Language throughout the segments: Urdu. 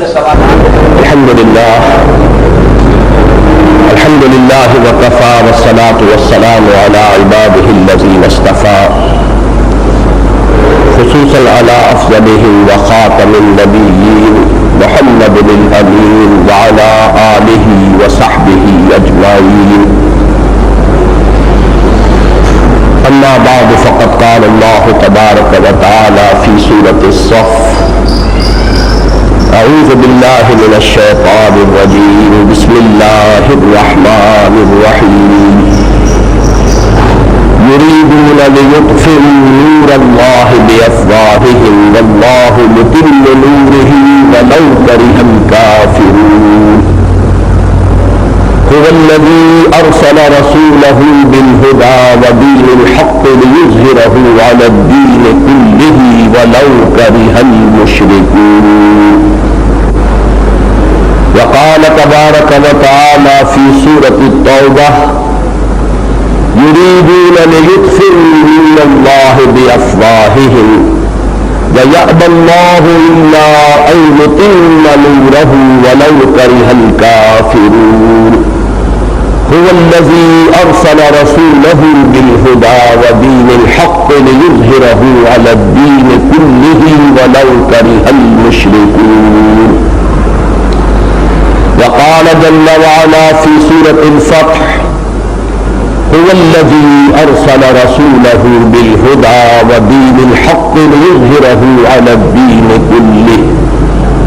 الحمد لله وكفى والصلاة والسلام على عباده الذين اصطفى خصوصا على أفضلهم وخاتم النبيين محمد الأمين وعلى آله وصحبه أجمعين. أما بعد فقد قال الله تبارك وتعالى في سورة الصف: أعوذ بالله من الشيطان الرجيم بسم الله الرحمن الرحيم يريدون ليطفئوا نور الله بأفواههم والله متم نوره ولو كره الكافرون. هو الذي أرسل رسوله بالهدى ودين الحق ليظهره على الدين كله ولو كره المشركون. وقال تبارك وتعالى في سورة التوبة: يريدون ليطفئوا نور الله بأفواههم ويأبى الله إلا أن يتم نوره ولو كره الكافرون. هو الذي أرسل رسوله بالهدى ودين الحق ليظهره على الدين كله ولو كره المشركون. وقال جل وعلا في سورة الفتح: هو الذي أرسل رسوله بالهدى ودين الحق ليظهره على الدين كله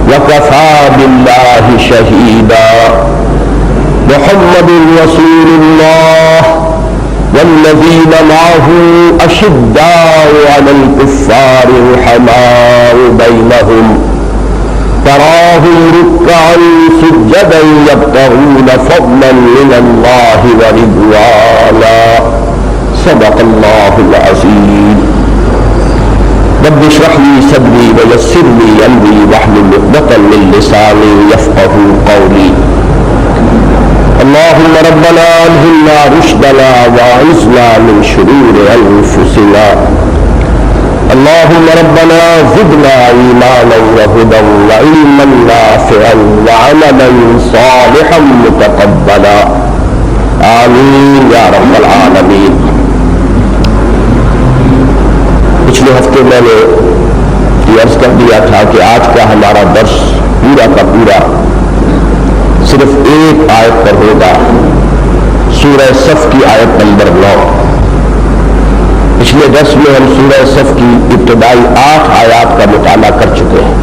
وكفى بالله شهيدا. محمد رسول الله والذين معه أشداء على الكفار رحماء بينهم تراهم ركعا سجدا يبتغون فضلا من الله ورضوانا. صدق الله العظيم. رب اشرح لي صدري ويسر لي امري واحلل عقدة من لساني يفقهوا قولي. اللهم ربنا ألهمنا رشدنا وأعذنا من شرور أنفسنا. اللهم ربنا زدنا إيمانا وهدى وعلما نافعا وعملا صالحا متقبلا. آمین یا رب العالمین. پچھلے ہفتے میں نے یہ عرض کر دیا تھا کہ آج کا ہمارا درس پورا کا پورا صرف ایک آیت پر ہوگا، سورہ صف کی آیت نمبر 9. پچھلے درس میں ہم سورہ صف کی ابتدائی 8 آیات کا مطالعہ کر چکے ہیں.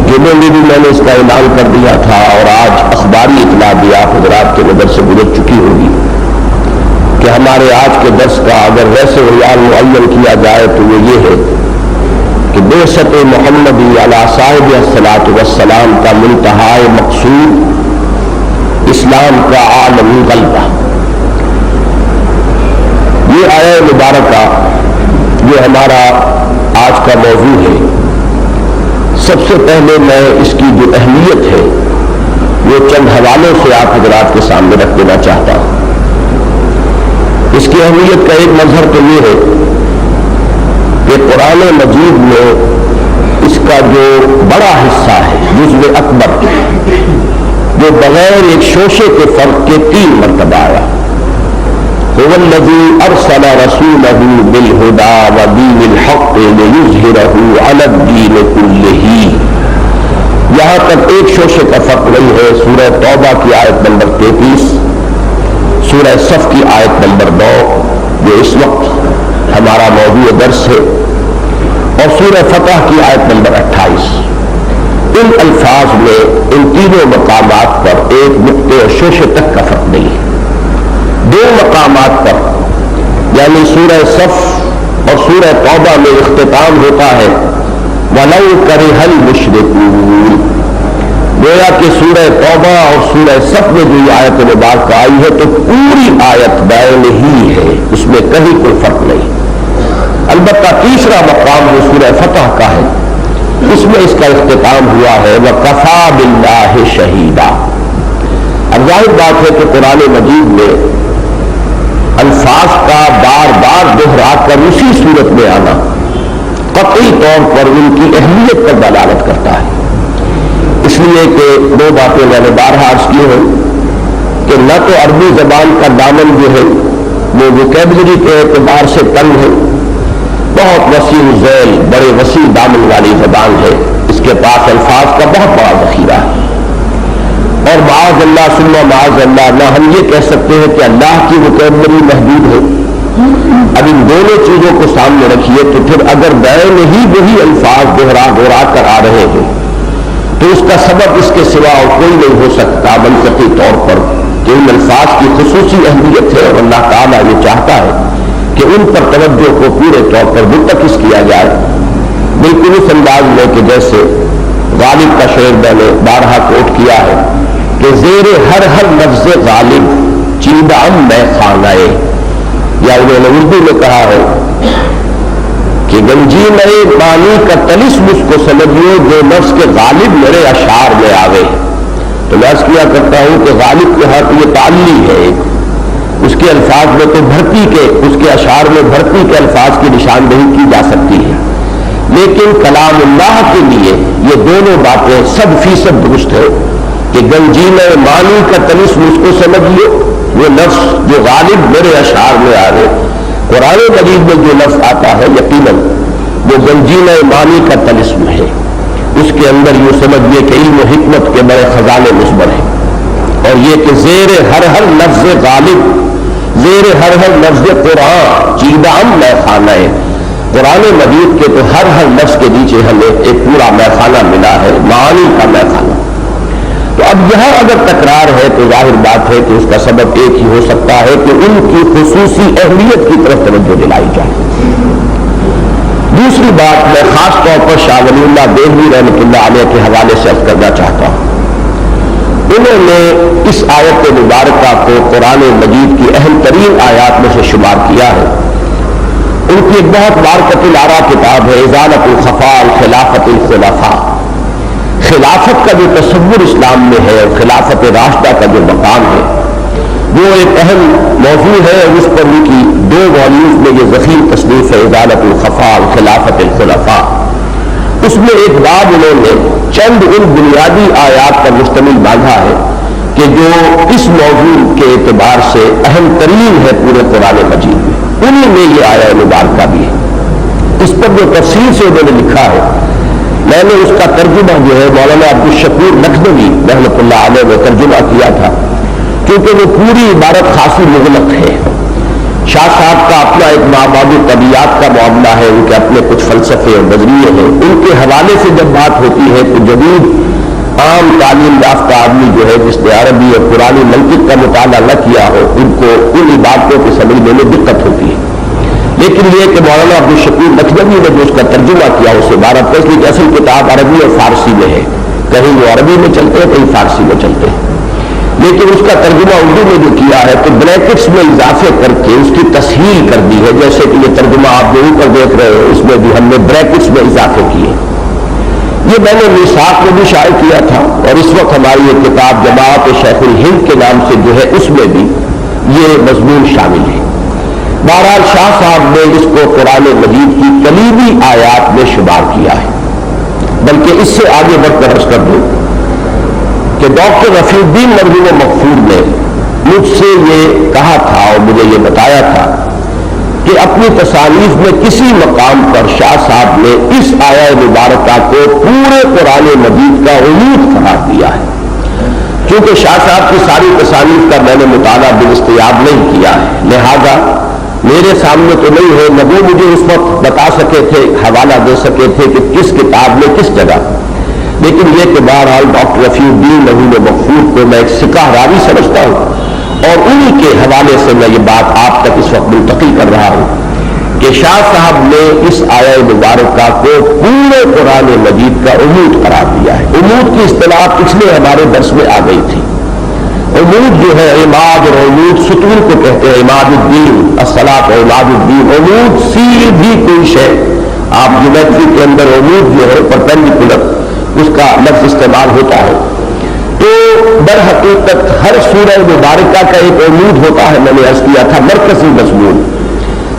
جمعے میں بھی میں نے اس کا اعلان کر دیا تھا اور آج اخباری اطلاع بھی آپ حضرات کے نظر سے گزر چکی ہوگی کہ ہمارے آج کے درس کا اگر ویسے عنوان معین کیا جائے تو وہ یہ ہے کہ بعثت محمدی علی صاحب الصلاۃ والسلام کا منتہائے مقصود اسلام کا عالمی غلبہ. یہ آیہ مبارکہ جو ہمارا آج کا موضوع ہے، سب سے پہلے میں اس کی جو اہمیت ہے وہ چند حوالوں سے آپ حضرات کے سامنے رکھ دینا چاہتا ہوں. اس کی اہمیت کا ایک مظہر تو یہ ہے کہ قرآن مجید میں اس کا جو بڑا حصہ ہے جزء اکبر، جو بغیر ایک شوشے کے فرق کے 3 مرتبہ آیا. هو الذي أرسل رسوله بالهدى ودين الحق ليظهره على الدين كله. یہاں تک ایک شوشے کا فرق نہیں ہے. سورہ توبہ کی آیت نمبر 33، سورہ صف کی آیت نمبر 9 جو اس وقت ہمارا موضوع درس ہے، اور سورہ فتح کی آیت نمبر 28. ان الفاظ میں ان تینوں مقامات پر ایک نقطے اور شوشے تک کا فرق نہیں ہے. 2 مقامات پر یعنی سورہ صف اور سورہ توبہ میں اختتام ہوتا ہے وَلَوْ كَرِهَ الْمُشْرِكُونَ. گویا کہ سورہ توبہ اور سورہ صف میں جو یہ آیت مبارکہ آئی ہے تو پوری آیت بین ہی ہے، اس میں کہیں کوئی فرق نہیں. البتہ تیسرا مقام جو سورہ فتح کا ہے اس میں اس کا اختتام ہوا ہے وَكَفَى بِاللَّهِ شَهِيدًا. اب ظاہر بات ہے کہ قرآن مجید میں الفاظ کا بار بار دہرا کر اسی صورت میں آنا قطعی طور پر ان کی اہمیت پر دلالت کرتا ہے. لیے کہ دو باتیں میں نے بارہا عرض کی ہیں کہ نہ تو عربی زبان کا دامن جو ہے وہ ووکیبلری کے اعتبار سے تنگ ہے، بہت وسیع ذیل بڑے وسیع دامن والی زبان ہے، اس کے پاس الفاظ کا بہت بڑا ذخیرہ ہے، اور معاذ اللہ ثم معاذ اللہ نہ ہم یہ کہہ سکتے ہیں کہ اللہ کی ووکیبلری محدود ہے۔ اب ان دونوں چیزوں کو سامنے رکھیے تو پھر اگر بین ہی وہی الفاظ دوہرا کر آ رہے ہیں تو اس کا سبب اس کے سوا اور کوئی نہیں ہو سکتا منطقی طور پر کہ ان الفاظ کی خصوصی اہمیت ہے، اور اللہ تعالیٰ یہ چاہتا ہے کہ ان پر توجہ کو پورے طور پر مرتکز کیا جائے، بالکل اس انداز میں کہ جیسے غالب کا شعر میں نے بارہا کوٹ کیا ہے کہ زیر ہر لفظ غالب چیدام میں خانائے، یا انہوں نے اردو میں کہا ہے کہ گنجی نئے بانی کا طلسم اس کو سمجھیے جو نفس کے غالب میرے اشعار میں آوے۔ تو میں عرض کیا کرتا ہوں کہ غالب کے ہاتھ یہ تعلی ہے، اس کے الفاظ میں تو بھرتی کے، اس کے اشعار میں بھرتی کے الفاظ کی نشاندہی کی جا سکتی ہے، لیکن کلام اللہ کے لیے یہ دونوں باتیں 100% درست ہے کہ گنجی نئے معنی کا طلسم اس کو سمجھیے وہ نفس جو غالب میرے اشعار میں آوے۔ قرآن مجید میں جو لفظ آتا ہے یقیناً وہ گنجینہ معنی کا طلسم ہے، اس کے اندر یوں سمجھیے کہ علم و حکمت کے بڑے خزانے مصبر ہیں، اور یہ کہ زیر ہر لفظ غالب، زیر ہر لفظ قرآن چیدام میں خانہ ہے، قرآن مجید کے تو ہر لفظ کے نیچے ہمیں ایک پورا میخانہ ملا ہے، معانی کا میخانہ۔ تو اب یہاں اگر تکرار ہے تو ظاہر بات ہے کہ اس کا سبب ایک ہی ہو سکتا ہے کہ ان کی خصوصی اہمیت کی طرف توجہ دلائی جائے۔ دوسری بات میں خاص طور پر شاہ ولی اللہ دہلوی رحمۃ اللہ علیہ کے حوالے سے عرض کرنا چاہتا ہوں۔ انہوں نے اس آیت مبارکہ کو قرآن مجید کی اہم ترین آیات میں سے شمار کیا ہے۔ ان کی ایک بہت بارکۃ الآراء کتاب ہے ازالۃ الخفاء خلافت الخلفاء، خلافت کا جو تصور اسلام میں ہے اور خلافت راشدہ کا جو مقام ہے وہ ایک اہم موضوع ہے، اور اس پر ان کی 2 والیومز میں یہ ذخیر تصنیف ہے ازالۃ الخفاء خلافت الخلفاء۔ اس میں ایک باب انہوں نے چند ان بنیادی آیات پر مشتمل باندھا ہے کہ جو اس موضوع کے اعتبار سے اہم ترین ہے پورے قرآن مجید میں، انہی میں یہ آیہ مبارکہ بھی ہے۔ اس پر جو تفصیل سے انہوں نے لکھا ہے، میں نے اس کا ترجمہ جو ہے مولانا عبدالشکور لکھنوی رحمۃ اللہ علیہ نے ترجمہ کیا تھا، کیونکہ وہ پوری عبارت خاصی مغلق ہے۔ شاہ صاحب کا اپنا ایک مابعد طبیعت کا معاملہ ہے، ان کے اپنے کچھ فلسفے اور نظریے ہیں، ان کے حوالے سے جب بات ہوتی ہے تو جدید عام تعلیم یافتہ آدمی جو ہے جس نے عربی اور قرآنی منطق کا مطالعہ نہ کیا ہو ان کو ان عبارتوں کو سمجھنے میں دقت ہوتی ہے، لیکن یہ کہ مولانا عبدالشکور لکھنوی نے جو اس کا ترجمہ کیا اس عبارت پر، اس لیے اصل کتاب عربی اور فارسی میں ہے، کہیں وہ عربی میں چلتے ہیں کہیں فارسی میں چلتے ہیں، لیکن اس کا ترجمہ اردو میں جو کیا ہے تو بریکٹس میں اضافے کر کے اس کی تسہیل کر دی ہے، جیسے کہ یہ ترجمہ آپ جو اوپر دیکھ رہے ہیں اس میں بھی ہم نے بریکٹس میں اضافے کیے۔ یہ میں نے میثاق میں بھی شائع کیا تھا، اور اس وقت ہماری یہ کتاب جماعت شیخ الہند کے نام سے جو ہے اس میں بھی یہ مضمون شامل ہے۔ بہرحال شاہ صاحب نے اس کو قرآن مجید کی کلیدی آیات میں شمار کیا ہے، بلکہ اس سے آگے بڑھ کر عرض کر دوں کہ ڈاکٹر رفیع الدین مرحوم مغفور نے مجھ سے یہ کہا تھا اور مجھے یہ بتایا تھا کہ اپنی تصانیف میں کسی مقام پر شاہ صاحب نے اس آیہ مبارکہ کو پورے قرآن مجید کا عمود قرار دیا ہے۔ چونکہ شاہ صاحب کی ساری تصانیف کا میں نے مطالعہ باستیاب نہیں کیا ہے، لہذا میرے سامنے تو نہیں ہے، نہ وہ مجھے اس وقت بتا سکے تھے، حوالہ دے سکے تھے کہ کس کتاب میں کس جگہ، لیکن یہ کہ بہرحال ڈاکٹر رفیع الدین مرحوم مغفور کو میں ایک سکہ راوی سمجھتا ہوں، اور انہی کے حوالے سے میں یہ بات آپ تک اس وقت منتقل کر رہا ہوں کہ شاہ صاحب نے اس آیہ مبارکہ کو پورے قرآن مجید کا عمود قرار دیا ہے۔ عمود کی اصطلاح پچھلے ہمارے درس میں آ گئی تھی۔ عمود جو ہے عماد اور عمود ستون کو کہتے ہیں، عماد الدین الصلاۃ و عماد الدین، عمود سیدھی کوئی شے، آپ جیومیٹری کے اندر عمود جو ہے پرپینڈیکولر اس کا لفظ استعمال ہوتا ہے، تو در حقیقت ہر سورہ مبارکہ کا ایک عمود ہوتا ہے، میں نے عرض کیا تھا مرکزی مضمون،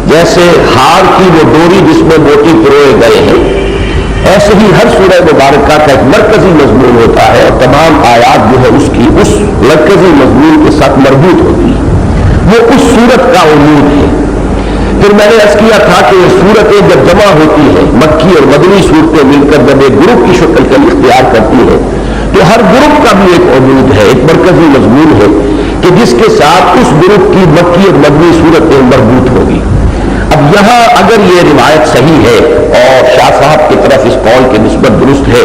جیسے ہار کی وہ ڈوری جس میں موتی پروئے گئے ہیں، ایسے ہی ہر سورہ مبارکہ کا ایک مرکزی مضمون ہوتا ہے اور تمام آیات جو ہے اس کی اس مرکزی مضمون کے ساتھ مربوط ہوتی ہے، وہ اس سورت کا عمود ہے۔ پھر میں نے عرض کیا تھا کہ یہ سورتیں جب جمع ہوتی ہیں، مکی اور مدنی صورتیں مل کر جب ایک گروپ کی شکل کا اختیار کرتی ہے تو ہر گروپ کا بھی ایک عمود ہے، ایک مرکزی مضمون ہے کہ جس کے ساتھ اس گروپ کی مکی اور مدنی صورتیں مربوط ہوگی۔ اب یہاں اگر یہ روایت صحیح ہے اور شاہ صاحب کی طرف اس قول کی نسبت درست ہے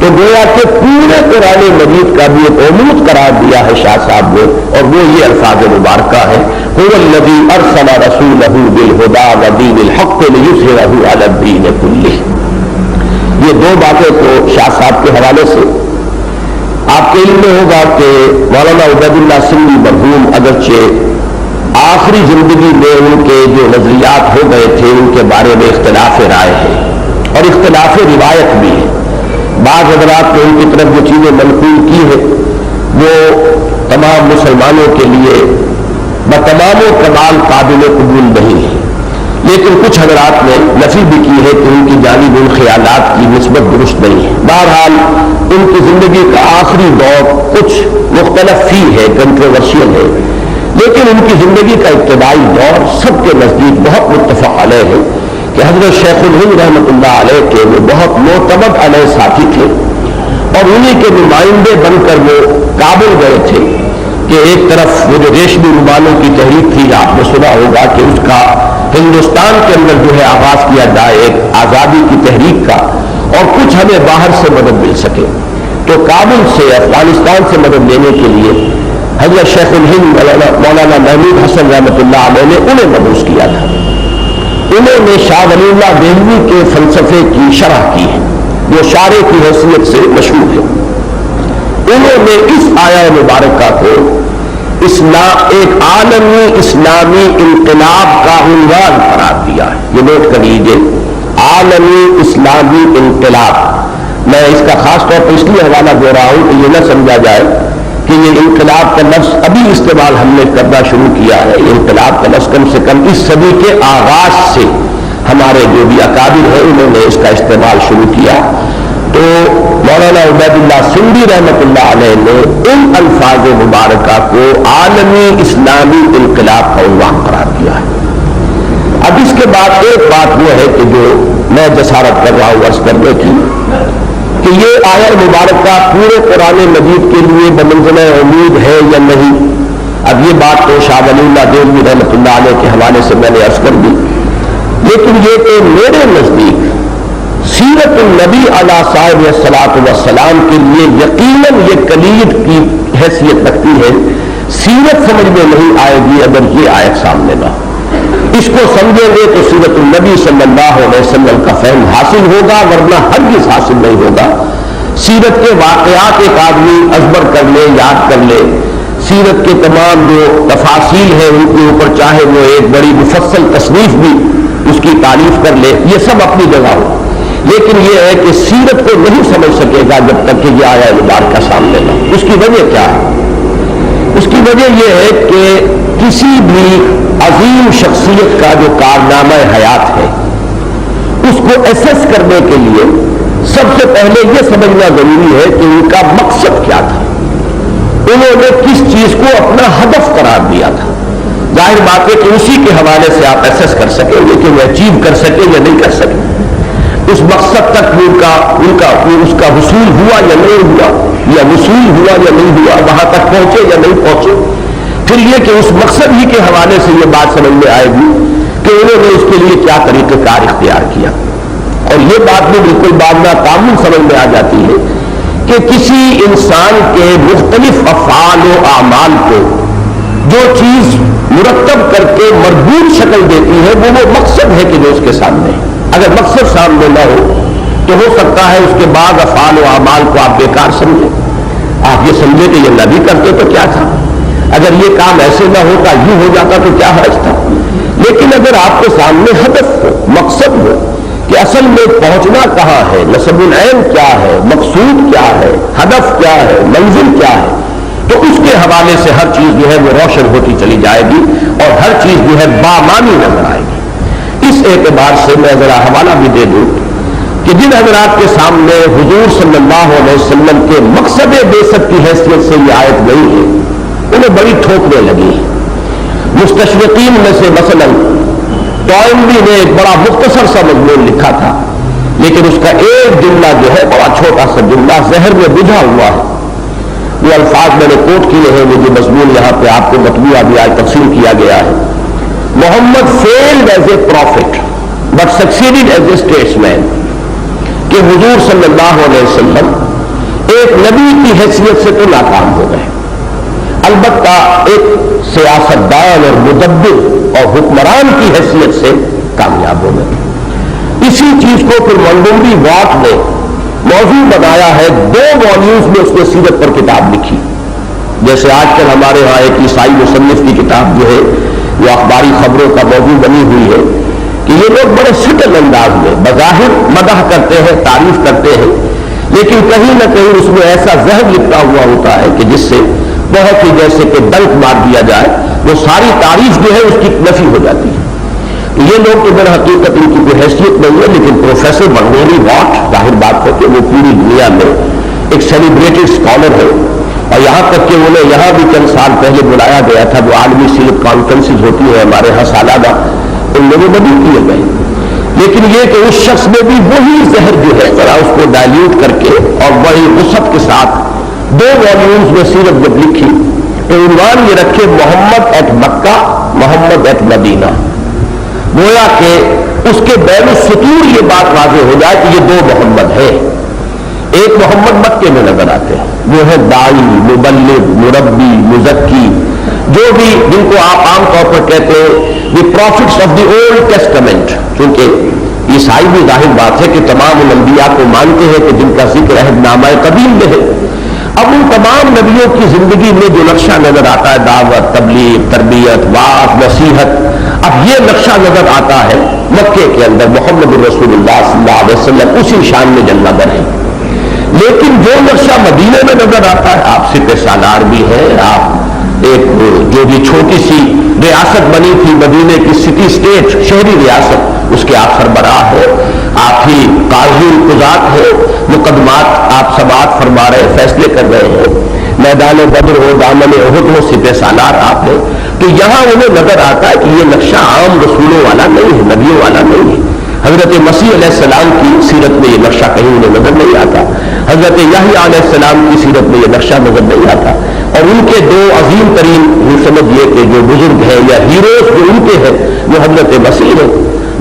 تو گویا کہ پورے قرآن مجید کا بھی ایک عمود قرار دیا ہے شاہ صاحب نے، اور وہ یہ الفاظ مبارکہ ہے هو الذی ارسل رسولہ بالہدی ودین الحق لیظہرہ علی الدین کلہ۔ یہ دو باتیں تو شاہ صاحب کے حوالے سے آپ کے علم میں ہوگا کہ مولانا عبید اللہ سندھی مرحوم اگرچہ آخری زندگی میں ان کے جو نظریات ہو گئے تھے ان کے بارے میں اختلاف رائے ہے اور اختلاف روایت بھی ہے۔ بعض حضرات نے ان کی طرف جو چیزیں منقول کی ہے وہ تمام مسلمانوں کے لیے بتمام و کمال قابل قبول نہیں ہے، لیکن کچھ حضرات نے نفی بھی کی ہے کہ ان کی جانب ان خیالات کی نسبت درست نہیں ہے۔ بہرحال ان کی زندگی کا آخری دور کچھ مختلف فی ہے، کنٹروورشیل ہے، لیکن ان کی زندگی کا ابتدائی دور سب کے نزدیک بہت متفق علیہ ہے کہ حضرت شیخ الہند رحمۃ اللہ علیہ کے وہ بہت معتمد علیہ ساتھی تھے اور انہی کے نمائندے بن کر وہ کابل گئے تھے کہ ایک طرف وہ جو ریشمی رومالوں کی تحریک تھی، آپ نے سنا ہوگا کہ اس کا ہندوستان کے اندر جو ہے آغاز کیا جائے ایک آزادی کی تحریک کا، اور کچھ ہمیں باہر سے مدد مل سکے، تو کابل سے افغانستان سے مدد لینے کے لیے حضرت شیخ الہند مولانا محمود حسن رحمۃ اللہ علیہ نے انہیں مبعوث کیا تھا۔ انہوں نے شاہ ولی اللہ دہلوی کے فلسفے کی شرح کی ہے، وہ شارح کی حیثیت سے مشہور ہے۔ انہوں نے اس آیہ مبارکہ کو ایک عالمی اسلامی انقلاب کا عنوان قرار دیا ہے۔ یہ نوٹ کر لیجیے، عالمی اسلامی انقلاب۔ میں اس کا خاص طور پر اس لیے حوالہ دے رہا ہوں کہ یہ نہ سمجھا جائے کہ یہ انقلاب کا لفظ ابھی استعمال ہم نے کرنا شروع کیا ہے۔ انقلاب کا لفظ کم سے کم اس صدی کے آغاز سے ہمارے جو بھی اکابر ہیں انہوں نے اس کا استعمال شروع کیا، تو مولانا عبید اللہ سندھی رحمۃ اللہ علیہ نے ان الفاظ مبارکہ کو عالمی اسلامی انقلاب کا عنوان قرار دیا ہے۔ اب اس کے بعد ایک بات وہ ہے کہ جو میں جسارت کر رہا ہوں عرض کرنے کی کہ یہ آیہ مبارکہ پورے قرآن مجید کے لیے بمنزلہ عمود ہے یا نہیں۔ اب یہ بات تو شاہ ولی اللہ دہلوی رحمۃ اللہ علیہ کے حوالے سے میں نے عرض کر دی، لیکن یہ کہ میرے نزدیک سیرت النبی علیہ صاحب الصلاۃ والسلام کے لیے یقیناً یہ کلید کی حیثیت رکھتی ہے۔ سیرت سمجھ میں نہیں آئے گی اگر یہ آیت سامنے نہ ہو۔ اس کو سمجھیں گے تو سیرت النبی صلی اللہ علیہ وسلم کا فہم حاصل ہوگا، ورنہ ہرگز حاصل نہیں ہوگا۔ سیرت کے واقعات ایک آدمی ازبر کر لے، یاد کر لے، سیرت کے تمام جو تفاصیل ہیں ان کے اوپر چاہے وہ ایک بڑی مفصل تصنیف بھی اس کی تعریف کر لے، یہ سب اپنی جگہ ہو، لیکن یہ ہے کہ سیرت کو نہیں سمجھ سکے گا جب تک کہ یہ آیہ مبارکہ سامنے نہ ہو۔ اس کی وجہ کیا ہے؟ اس کی وجہ یہ ہے کہ کسی بھی عظیم شخصیت کا جو کارنامہ حیات ہے اس کو ایسس کرنے کے لیے سب سے پہلے یہ سمجھنا ضروری ہے کہ ان کا مقصد کیا تھا، انہوں نے کس چیز کو اپنا ہدف قرار دیا تھا۔ ظاہر بات ہے کہ اسی کے حوالے سے آپ ایسس کر سکیں گے کہ وہ اچیو کر سکیں یا نہیں کر سکیں، اس مقصد تک اس کا حصول ہوا یا نہیں ہوا، یا وصول ہوا یا نہیں ہوا، وہاں تک پہنچے یا نہیں پہنچے۔ پھر یہ کہ اس مقصد ہی کے حوالے سے یہ بات سمجھ میں آئے گی کہ انہوں نے اس کے لیے کیا طریقہ کار اختیار کیا، اور یہ بات بھی بالکل بعد میں تعمل سمجھ میں آ جاتی ہے کہ کسی انسان کے مختلف افعال و اعمال کو جو چیز مرتب کر کے مربوط شکل دیتی ہے وہ مقصد ہے کہ جو اس کے سامنے ہے۔ اگر مقصد سامنے نہ ہو تو ہو سکتا ہے اس کے بعد افعال و اعمال کو آپ بیکار سمجھیں، آپ یہ سمجھیں کہ یہ نبی کرتے تو کیا تھا، اگر یہ کام ایسے نہ ہوتا یوں ہو جاتا تو کیا حرج تھا۔ لیکن اگر آپ کے سامنے ہدف ہو، مقصد ہو کہ اصل میں پہنچنا کہاں ہے، نصب العین کیا ہے، مقصود کیا ہے، ہدف کیا ہے، منزل کیا ہے، تو اس کے حوالے سے ہر چیز جو ہے وہ روشن ہوتی چلی جائے گی اور ہر چیز جو ہے بامانی نظر آئے گی۔ اس اعتبار سے میں ذرا حوالہ بھی دے دوں کہ جن حضرات کے سامنے حضور صلی اللہ علیہ وسلم کے مقصد بعثت کی حیثیت سے یہ آیت گئی ہے انہیں بڑی ٹھوکریں لگی ہیں۔ مستشرقین میں سے مثلا ٹوائنبی نے ایک بڑا مختصر سا مضمون لکھا تھا، لیکن اس کا ایک جملہ جو ہے بڑا چھوٹا سا جملہ ذہن میں بجھا ہوا ہے، وہ الفاظ میں نے کوٹ کیے ہیں، وہ جو مضمون یہاں پہ آپ کو مطبوع بھی آج تقسیم کیا گیا ہے۔ محمد failed as a prophet but succeeded as a statesman، کہ حضور صلی اللہ علیہ وسلم ایک نبی کی حیثیت سے تو ناکام ہو گئے، البتہ ایک سیاستدان اور مدبر اور حکمران کی حیثیت سے کامیاب ہو گئے۔ اسی چیز کو پھر مونٹگومری واٹ نے موضوع بنایا ہے، 2 والیومز میں اس نے سیرت پر کتاب لکھی۔ جیسے آج کل ہمارے ہاں ایک عیسائی مصنف کی کتاب جو ہے وہ اخباری خبروں کا موضوع بنی ہوئی ہے کہ یہ لوگ بڑے سٹل انداز میں بظاہر مدح کرتے ہیں، تعریف کرتے ہیں، لیکن کہیں نہ کہیں اس میں ایسا زہر لپٹا ہوا ہوتا ہے کہ جس سے بہت ہی جیسے کہ ڈنک مار دیا جائے وہ ساری تعریف جو ہے اس کی نفی ہو جاتی ہے۔ یہ لوگ تو در حقیقت ان کی کوئی حیثیت نہیں ہے، لیکن پروفیسر مونٹگومری واٹ ظاہر بات ہے کہ وہ پوری دنیا میں ایک سیلیبریٹڈ اسکالر ہے، اور یہاں تک کہ انہیں یہاں بھی چند سال پہلے بلایا گیا تھا، جو عالمی سیرت کانفرنسز ہوتی ہیں ہمارے یہاں سالانہ، ان میں وہ بدل کیے گئے۔ لیکن یہ کہ اس شخص نے بھی وہی زہر جو ہے ذرا اس کو ڈائلیوٹ کر کے اور بڑی وسعت کے ساتھ 2 والیومز میں سیرت جب لکھی تو عنوان یہ رکھے محمد at Mecca, Muhammad at Medina, گویا کہ اس کے بین السطور یہ بات واضح ہو جائے کہ یہ 2 محمد ہے۔ ایک محمد مکے میں نظر آتے ہیں، وہ ہے داعی، مبلغ، مربی، مزکی، جو بھی جن کو آپ عام طور پر کہتے ہیں the prophets of the Old Testament, چونکہ عیسائی بھی ظاہر بات ہے کہ تمام انبیاء کو مانتے ہیں کہ جن کا ذکر عہد نامہ قدیم میں ہے۔ اب ان تمام نبیوں کی زندگی میں جو نقشہ نظر آتا ہے، دعوت، تبلیغ، تربیت، وعظ، نصیحت، اب یہ نقشہ نظر آتا ہے مکے کے اندر محمد رسول اللہ صلی اللہ علیہ وسلم اسی شان میں جلوہ گر ہے۔ لیکن جو نقشہ مدینے میں نظر آتا ہے، آپ سپہ سالار بھی ہے، آپ ایک جو بھی چھوٹی سی ریاست بنی تھی مدینے کی سٹی اسٹیٹ، شہری ریاست، اس کے آپ سربراہ ہو، آپ ہی قاضی القضات ہو، مقدمات آپ سماعت فرما رہے، فیصلے کر رہے ہو، میدان بدر ہو، دامن احد ہو، سپہ سالار آپ ہیں، تو یہاں انہیں نظر آتا ہے کہ یہ نقشہ عام رسولوں والا نہیں ہے، نبیوں والا نہیں ہے۔ حضرت مسیح علیہ السلام کی سیرت میں یہ نقشہ کہیں انہیں نظر نہیں آتا، حضرت یحییٰ علیہ السلام کی سیرت میں یہ نقشہ نظر نہیں آتا، اور ان کے 2 عظیم ترین یہ سمجھیے کہ جو بزرگ ہیں یا ہیروز جو ان کے ہیں وہ حضرت مسیح ہے،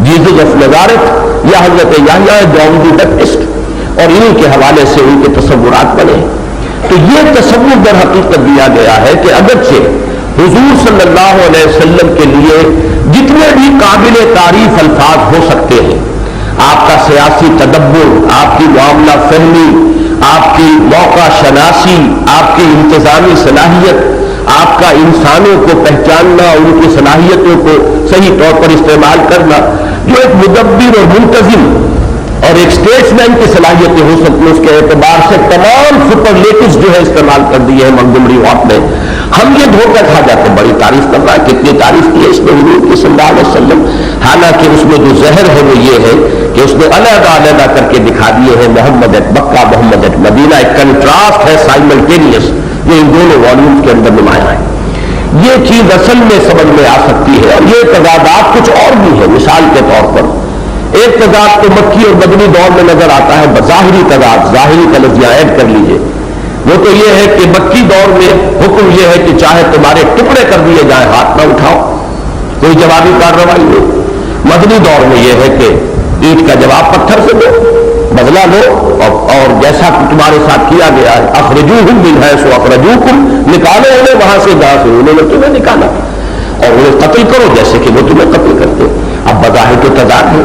جیزس آف نزارت، یا حضرت یحییٰ جان دی بیپٹسٹ، اور انہی کے حوالے سے ان کے تصورات بنے۔ تو یہ تصور در حقیقت دیا گیا ہے کہ اگرچہ حضور صلی اللہ علیہ وسلم کے لیے جتنے بھی قابل تعریف الفاظ ہو سکتے ہیں، آپ کا سیاسی تدبر، آپ کی معاملہ فہمی، آپ کی موقع شناسی، آپ کی انتظامی صلاحیت، آپ کا انسانوں کو پہچاننا، ان کی صلاحیتوں کو صحیح طور پر استعمال کرنا، جو ایک مدبر اور منتظم اور ایک اسٹیٹسمین کی صلاحیتیں ہو سکتی ہیں، اس کے اعتبار سے تمام سپرلیٹوز جو ہے استعمال کر دیے ہیں مونٹگومری واٹ نے۔ ہم یہ دھوکہ کھا جاتے ہیں، بڑی تعریف کر رہا ہے، کتنی تعریف کی ہے اس نے حضور کی صلی اللہ علیہ وسلم، حالانکہ اس میں جو زہر ہے وہ یہ ہے کہ اس نے علیحدہ علیحدہ کر کے دکھا دیے ہیں محمد at Mecca, Muhammad at Medina, ایک کنٹراسٹ ہے سائملٹینیس جو ان دونوں والیومز کے اندر نمایاں ہے۔ یہ چیز اصل میں سمجھ میں آ سکتی ہے، اور یہ تضادات کچھ اور بھی ہے۔ مثال کے طور پر ایک تضاد تو مکی اور مدنی دور میں نظر آتا ہے، ظاہری تضاد، ظاہری کا لفظ ایڈ کر لیجئے، وہ تو یہ ہے کہ مکی دور میں حکم یہ ہے کہ چاہے تمہارے ٹکڑے کر دیے جائیں، ہاتھ نہ اٹھاؤ، کوئی جوابی کارروائی ہو۔ مدنی دور میں یہ ہے کہ اینٹ کا جواب پتھر سے دو، بدلہ لو، اور جیسا کہ تمہارے ساتھ کیا گیا ہے، اخرجوہم من حیث اخرجوکم، نکالو انہیں وہاں سے جہاں سے انہوں نے تمہیں نکالا، اور انہیں قتل کرو جیسے کہ وہ تمہیں قتل کرتے۔ اب بظاہر تو تضاد ہے،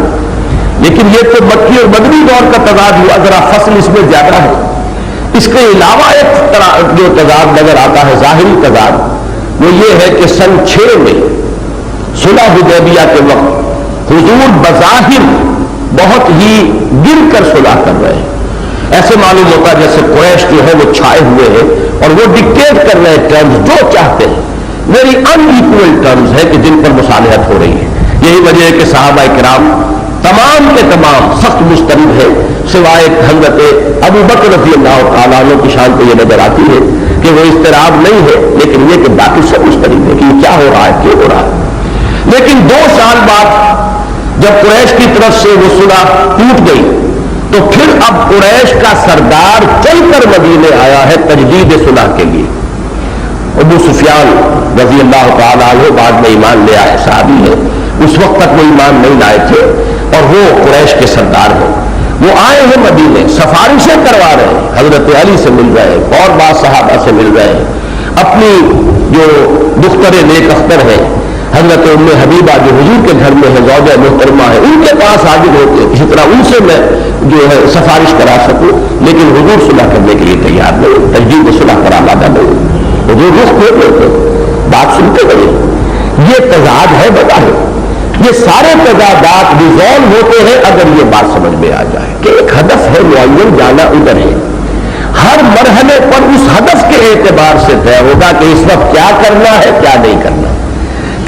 لیکن یہ تو مکی اور مدنی دور کا تضاد ہوا، ذرا فصل اس میں زیادہ ہے۔ اس کے علاوہ ایک طرح جو تضاد نظر آتا ہے، ظاہری تضاد، وہ یہ ہے کہ سن 6 میں صلح حدیبیہ کے وقت حضور بظاہر بہت ہی گر کر صلح کر رہے ہیں، ایسے معلوم ہوتا ہے جیسے قریش جو ہے وہ چھائے ہوئے ہیں اور وہ ڈکٹیٹ کر رہے ہیں ٹرمز جو چاہتے ہیں، ویری ان ایکول ٹرمز ہے کہ جن پر مصالحت ہو رہی ہے۔ یہی وجہ ہے کہ صحابہ کرام تمام کے تمام سخت مضطرب ہے، سوائے حضرت ابو بکر رضی اللہ تعالیٰ عنہ کی شان کو یہ نظر آتی ہے کہ وہ اضطراب نہیں ہے، لیکن یہ کہ باقی سب مضطرب ہے کہ یہ کیا ہو رہا ہے، کیوں ہو رہا ہے۔ لیکن 2 سال بعد جب قریش کی طرف سے وہ صلح ٹوٹ گئی تو پھر اب قریش کا سردار چل کر مدینے آیا ہے تجدید صلح کے لیے۔ ابو سفیان رضی اللہ تعالیٰ عنہ بعد میں ایمان لے آئے، صحابی ہے، اس وقت تک وہ ایمان نہیں لائے تھے اور وہ قریش کے سردار ہیں۔ وہ آئے ہیں مدینے، سفارشیں کروا رہے ہیں، حضرت علی سے مل رہے ہیں اور بعض صحابہ سے مل رہے ہیں، اپنی جو دختر نیک اختر ہے حضرت ام حبیبہ جو حضور کے گھر میں ہے، زوجہ محترمہ ہے، ان کے پاس حاضر ہوتے ہیں، اسی طرح ان سے میں جو ہے سفارش کرا سکوں، لیکن حضور صلح کرنے کے لیے تیار نہیں، تجدید صلح پر آمادہ نہیں۔ حضور رخ کھول لیتے، بات سنتے رہے۔ یہ تضاد ہے بظاہر، یہ سارے تضادات ریزالو ہوتے ہیں اگر یہ بات سمجھ میں آ جائے کہ ایک ہدف ہے معین، جانا ادھر ہے۔ ہر مرحلے پر اس ہدف کے اعتبار سے طے ہوگا کہ اس وقت کیا کرنا ہے، کیا نہیں کرنا۔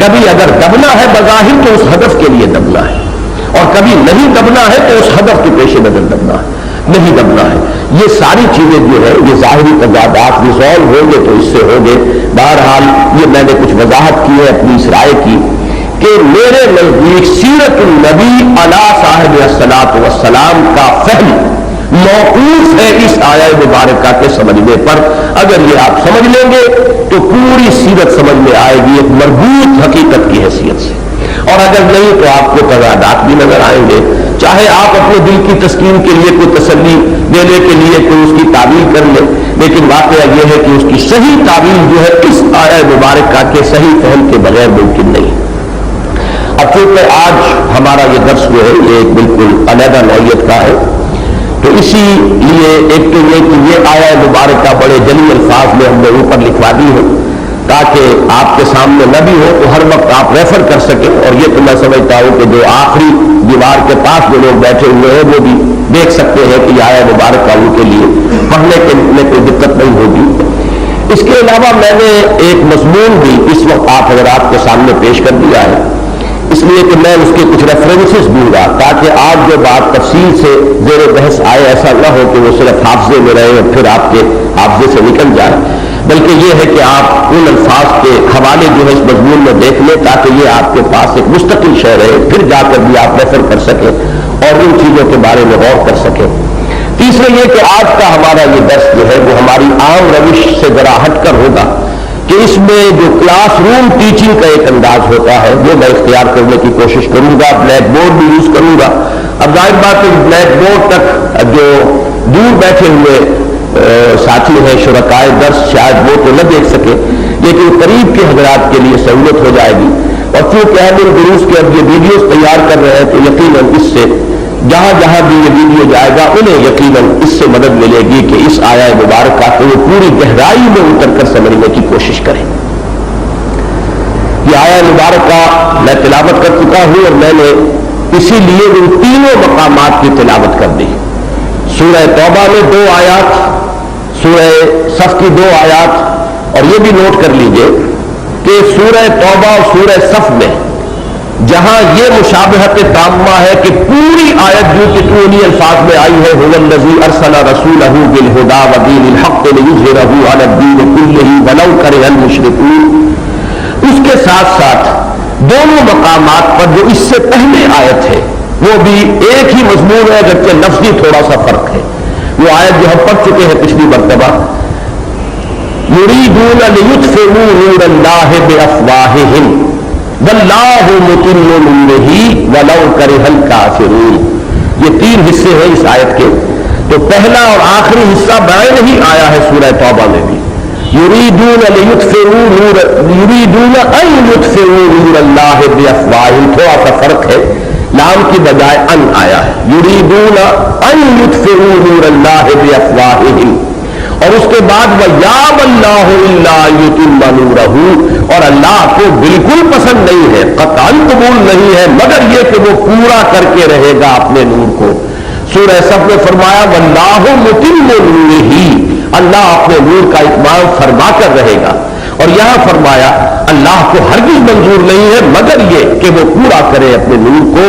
کبھی اگر دبنا ہے بظاہر تو اس ہدف کے لیے دبنا ہے، اور کبھی نہیں دبنا ہے تو اس ہدف کے پیش نظر دبنا ہے، نہیں دبنا ہے۔ یہ ساری چیزیں جو ہے یہ ظاہری تضادات ریزالو ہوں گے تو اس سے ہوں گے۔ بہرحال یہ میں نے کچھ وضاحت کی ہے اپنی اس رائے کی کہ میرے نزدیک سیرت النبی علی صاحب الصلاۃ والسلام کا فہم موقوف ہے اس آیہ مبارکہ کے سمجھنے پر۔ اگر یہ آپ سمجھ لیں گے تو پوری سیرت سمجھ میں آئے گی ایک مربوط حقیقت کی حیثیت سے، اور اگر نہیں تو آپ کو تضادات بھی نظر آئیں گے۔ چاہے آپ اپنے دل کی تسکین کے لیے کوئی تسلی دینے کے لیے کوئی اس کی تعبیر کر لیں، لیکن واقعہ یہ ہے کہ اس کی صحیح تعبیر جو ہے اس آیہ مبارکہ کے صحیح فہم کے بغیر ممکن نہیں۔ اب چونکہ آج ہمارا یہ درس جو ہے یہ ایک بالکل علیحدہ نوعیت کا ہے، تو اسی لیے ایک تو یہ کہ یہ آیہ مبارکہ بڑے جلی الفاظ میں ہم نے اوپر لکھوا دی ہے تاکہ آپ کے سامنے نہ بھی ہو تو ہر وقت آپ ریفر کر سکیں، اور یہ تو میں سمجھتا ہوں کہ جو آخری دیوار کے پاس جو لوگ بیٹھے ہوئے ہیں وہ بھی دیکھ سکتے ہیں کہ یہ آیہ مبارکہ ان کے لیے پڑھنے کے میں کوئی دقت نہیں ہوگی۔ اس کے علاوہ میں نے ایک مضمون بھی اس وقت آپ حضرات کے سامنے پیش کر دیا ہے، اس لیے کہ میں اس کے کچھ ریفرنسز دوں گا تاکہ آج جو بات تفصیل سے زیر بحث آئے ایسا نہ ہو کہ وہ صرف حافظے میں رہے اور پھر آپ کے حافظے سے نکل جائے، بلکہ یہ ہے کہ آپ ان الفاظ کے حوالے جو ہے اس مضمون میں دیکھ لیں تاکہ یہ آپ کے پاس ایک مستقل شے رہے، پھر جا کر بھی آپ ریفر کر سکیں اور ان چیزوں کے بارے میں غور کر سکیں۔ تیسرے یہ کہ آج کا ہمارا یہ درس جو ہے وہ ہماری عام روش سے ذرا ہٹ کر ہوگا کہ اس میں جو کلاس روم ٹیچنگ کا ایک انداز ہوتا ہے وہ میں اختیار کرنے کی کوشش کروں گا، بلیک بورڈ بھی یوز کروں گا۔ اب ظاہر بات ہے بلیک بورڈ تک جو دور بیٹھے ہوئے ساتھی ہیں شرکائے درس شاید وہ تو نہ دیکھ سکے، لیکن قریب کے حضرات کے لیے سہولت ہو جائے گی، اور چونکہ ہم ان دروس کے اب یہ ویڈیوز تیار کر رہے ہیں تو یقیناً اس سے جہاں جہاں بھی یہ ویڈیو جائے گا انہیں یقیناً اس سے مدد ملے گی کہ اس آیہ مبارکہ کو وہ پوری گہرائی میں اتر کر سمجھنے کی کوشش کریں۔ یہ آیہ مبارکہ میں تلاوت کر چکا ہوں اور میں نے اسی لیے ان تینوں مقامات کی تلاوت کر دی۔ سورہ توبہ میں 2 آیات، سورہ صف کی 2 آیات، اور یہ بھی نوٹ کر لیجئے کہ سورہ توبہ اور سورہ صف میں جہاں یہ مشابہت تامہ ہے کہ پوری آیت جو کہ انہی الفاظ میں آئی ہے هو الذی ارسل رسولہ بالہدی ودین الحق لیظہرہ علی الدین کلہ ولو کرہ المشرکون، اس کے ساتھ ساتھ دونوں مقامات پر جو اس سے پہلے آیت ہے وہ بھی ایک ہی مضمون ہے اگرچہ لفظی تھوڑا سا فرق ہے۔ وہ آیت جو ہم پڑھ چکے ہیں پچھلی مرتبہ، یریدون لیطفئوا نور اللہ بافواہہم واللہ متم نورہ ولو کرہ الکافرون۔ یہ 3 حصے ہیں اس آیت کے، تو پہلا اور آخری حصہ بائیں نہیں آیا ہے سورہ توبہ میں بھی، یریدون لیطفئوا نور، یریدون ان یطفئوا نور اللہ بافواہہم، تھوڑا سا فرق ہے، لام کی بجائے ان آیا ہے، یریدون ان یطفئوا نور اللہ بافواہہم، اور اس کے بعد وَيَأْبَى اللَّهُ إِلَّا يُتِمَّ نُورَهُ، اور اللہ کو بالکل پسند نہیں ہے، قطعاً قبول نہیں ہے مگر یہ کہ وہ پورا کر کے رہے گا اپنے نور کو۔ سورہ صف میں فرمایا وَاللَّهُ مُتِمُّ نُورِهِ، اللہ اپنے نور کا اتمام فرما کر رہے گا، اور یہاں فرمایا اللہ کو ہرگز منظور نہیں ہے مگر یہ کہ وہ پورا کرے اپنے نور کو۔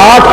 8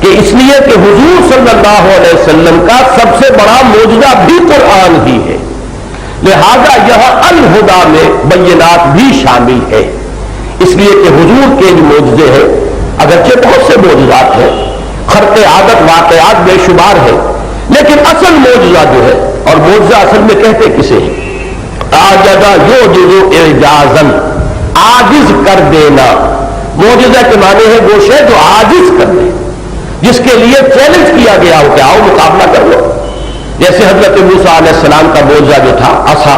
کہ اس لیے کہ حضور صلی اللہ علیہ وسلم کا سب سے بڑا معجزہ بھی قرآن ہی ہے، لہذا یہاں الہدا میں بینات بھی شامل ہے، اس لیے کہ حضور کے جو معجزے ہیں اگرچہ بہت سے معجزات ہیں، خرق عادت واقعات بے شمار ہے، لیکن اصل معجزہ جو ہے، اور معجزہ اصل میں کہتے کسے ہیں؟ آجزا یعجز اعجازن، عاجز کر دینا۔ معجزہ کے معنی ہے وہ شے جو عاجز کر دے، جس کے لیے چیلنج کیا گیا ہو کہ آؤ مقابلہ کر لو، جیسے حضرت موسیٰ علیہ السلام کا معجزہ جو تھا عصا،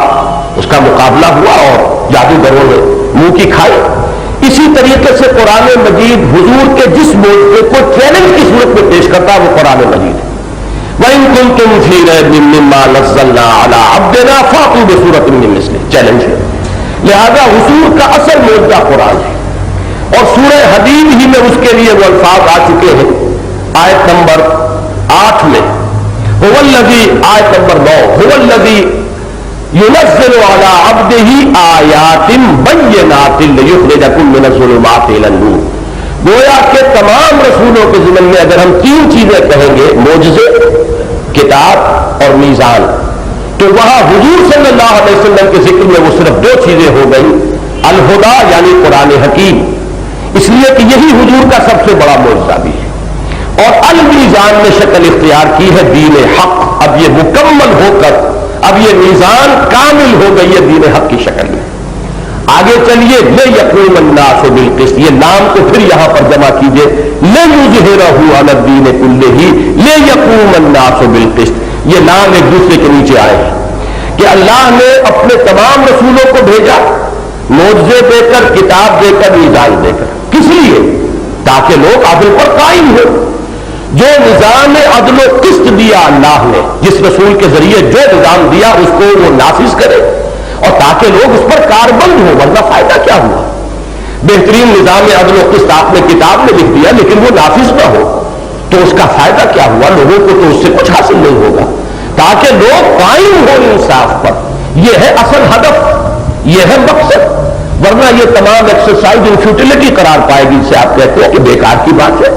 اس کا مقابلہ ہوا اور جادوگروں نے منہ کی کھائی۔ اسی طریقے سے قرآن مجید حضور کے جس معجزے کو چیلنج کی صورت میں پیش کرتا ہے وہ قرآن مجید ہے۔ وَإِن كُنتُمْ فِي رَيْبٍ مِّمَّا نَزَّلْنَا عَلَىٰ عَبْدِنَا فَأْتُوا بِسُورَةٍ مِّن مِّثْلِهِ، چیلنج ہے۔ لہذا حضور کا اصل معجزہ قرآن ہے، اور سورہ حدید ہی میں اس کے لیے وہ الفاظ آ چکے ہیں، آیت نمبر 8 میں هو الذی، آیت نمبر 9 هو الذی ينزل على عبده آیات بینات لیخرجکم من الظلمات الى النور۔ گویا کہ تمام رسولوں کے ضمن میں اگر ہم تین چیزیں کہیں گے، معجزے، کتاب اور میزان، تو وہاں حضور صلی اللہ علیہ وسلم کے ذکر میں وہ صرف دو چیزیں ہو گئی، الہدا یعنی قرآن حکیم، اس لیے کہ یہی حضور کا سب سے بڑا معجزہ بھی ہے، اور المیزان نے شکل اختیار کی ہے دین حق۔ اب یہ مکمل ہو کر اب یہ میزان کامل ہو گئی ہے دین حق کی شکل میں۔ آگے چلیے، لِیَقُومَ النَّاسُ بِالْقِسْطِ، یہ نام کو پھر یہاں پر جمع کیجئے، لِیُظْہِرَهُ عَلَى الدِّینِ كُلِّهِ لِیَقُومَ النَّاسُ بِالْقِسْطِ، یہ نام ایک دوسرے کے نیچے آئے ہیں کہ اللہ نے اپنے تمام رسولوں کو بھیجا معجزے دے کر، کتاب دے کر، میزان دے کر، کس لیے؟ تاکہ لوگ عدل پر قائم ہو۔ جو نظام عدل و قسط دیا اللہ نے، جس رسول کے ذریعے جو نظام دیا اس کو وہ نافذ کرے، اور تاکہ لوگ اس پر کاربند ہو، ورنہ فائدہ کیا ہوا؟ بہترین نظام عدل و قسط آپ نے کتاب میں لکھ دیا لیکن وہ نافذ نہ ہو تو اس کا فائدہ کیا ہوا؟ لوگوں کو تو اس سے کچھ حاصل نہیں ہوگا، تاکہ لوگ قائم ہو انصاف پر۔ یہ ہے اصل ہدف، یہ ہے مقصد، ورنہ یہ تمام ایکسرسائز انفیوٹیلٹی قرار پائے گی، جسے آپ کہتے ہیں کہ بیکار کی بات ہے۔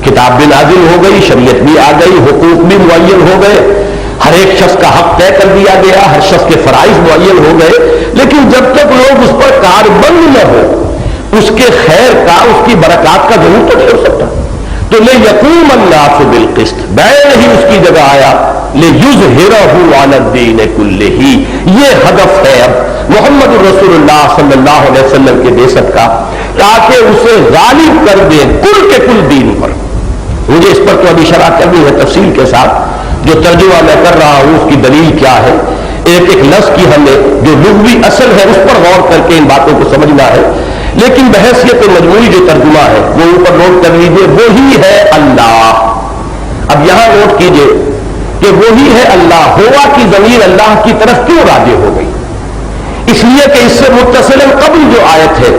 کتاب بھی نازل ہو گئی، شریعت بھی آ گئی، حقوق بھی معین ہو گئے، ہر ایک شخص کا حق طے کر دیا گیا، ہر شخص کے فرائض معین ہو گئے، لیکن جب تک لوگ اس پر کاربند نہ ہو، اس کے خیر کا، اس کی برکات کا ضرور تو نہیں ہو سکتا۔ تو لِیَقُومَ النَّاسُ بِالْقِسْطِ، بین ہی اس کی جگہ آیا لِیُظْہِرَهُ عَلَى الدِّینِ كُلِّهِ، یہ ہدف ہے اب محمد رسول اللہ صلی اللہ علیہ وسلم کے بعثت کا، تاکہ اسے غالب کر دے کل کے کل دین پر۔ مجھے اس پر تو ابھی شرح کرنی ہے تفصیل کے ساتھ، جو ترجمہ میں کر رہا ہوں اس کی دلیل کیا ہے، ایک ایک لفظ کی ہمیں جو لغوی اصل ہے اس پر غور کر کے ان باتوں کو سمجھنا ہے، لیکن بحیثیت مجموعی جو ترجمہ ہے وہ اوپر نوٹ کر لیجیے، وہی ہے اللہ۔ اب یہاں نوٹ کیجیے کہ وہی ہے اللہ، ہوا کی ضمیر اللہ کی طرف کیوں راجع ہو گئی؟ اس لیے کہ اس سے متصل قبل جو آیت ہے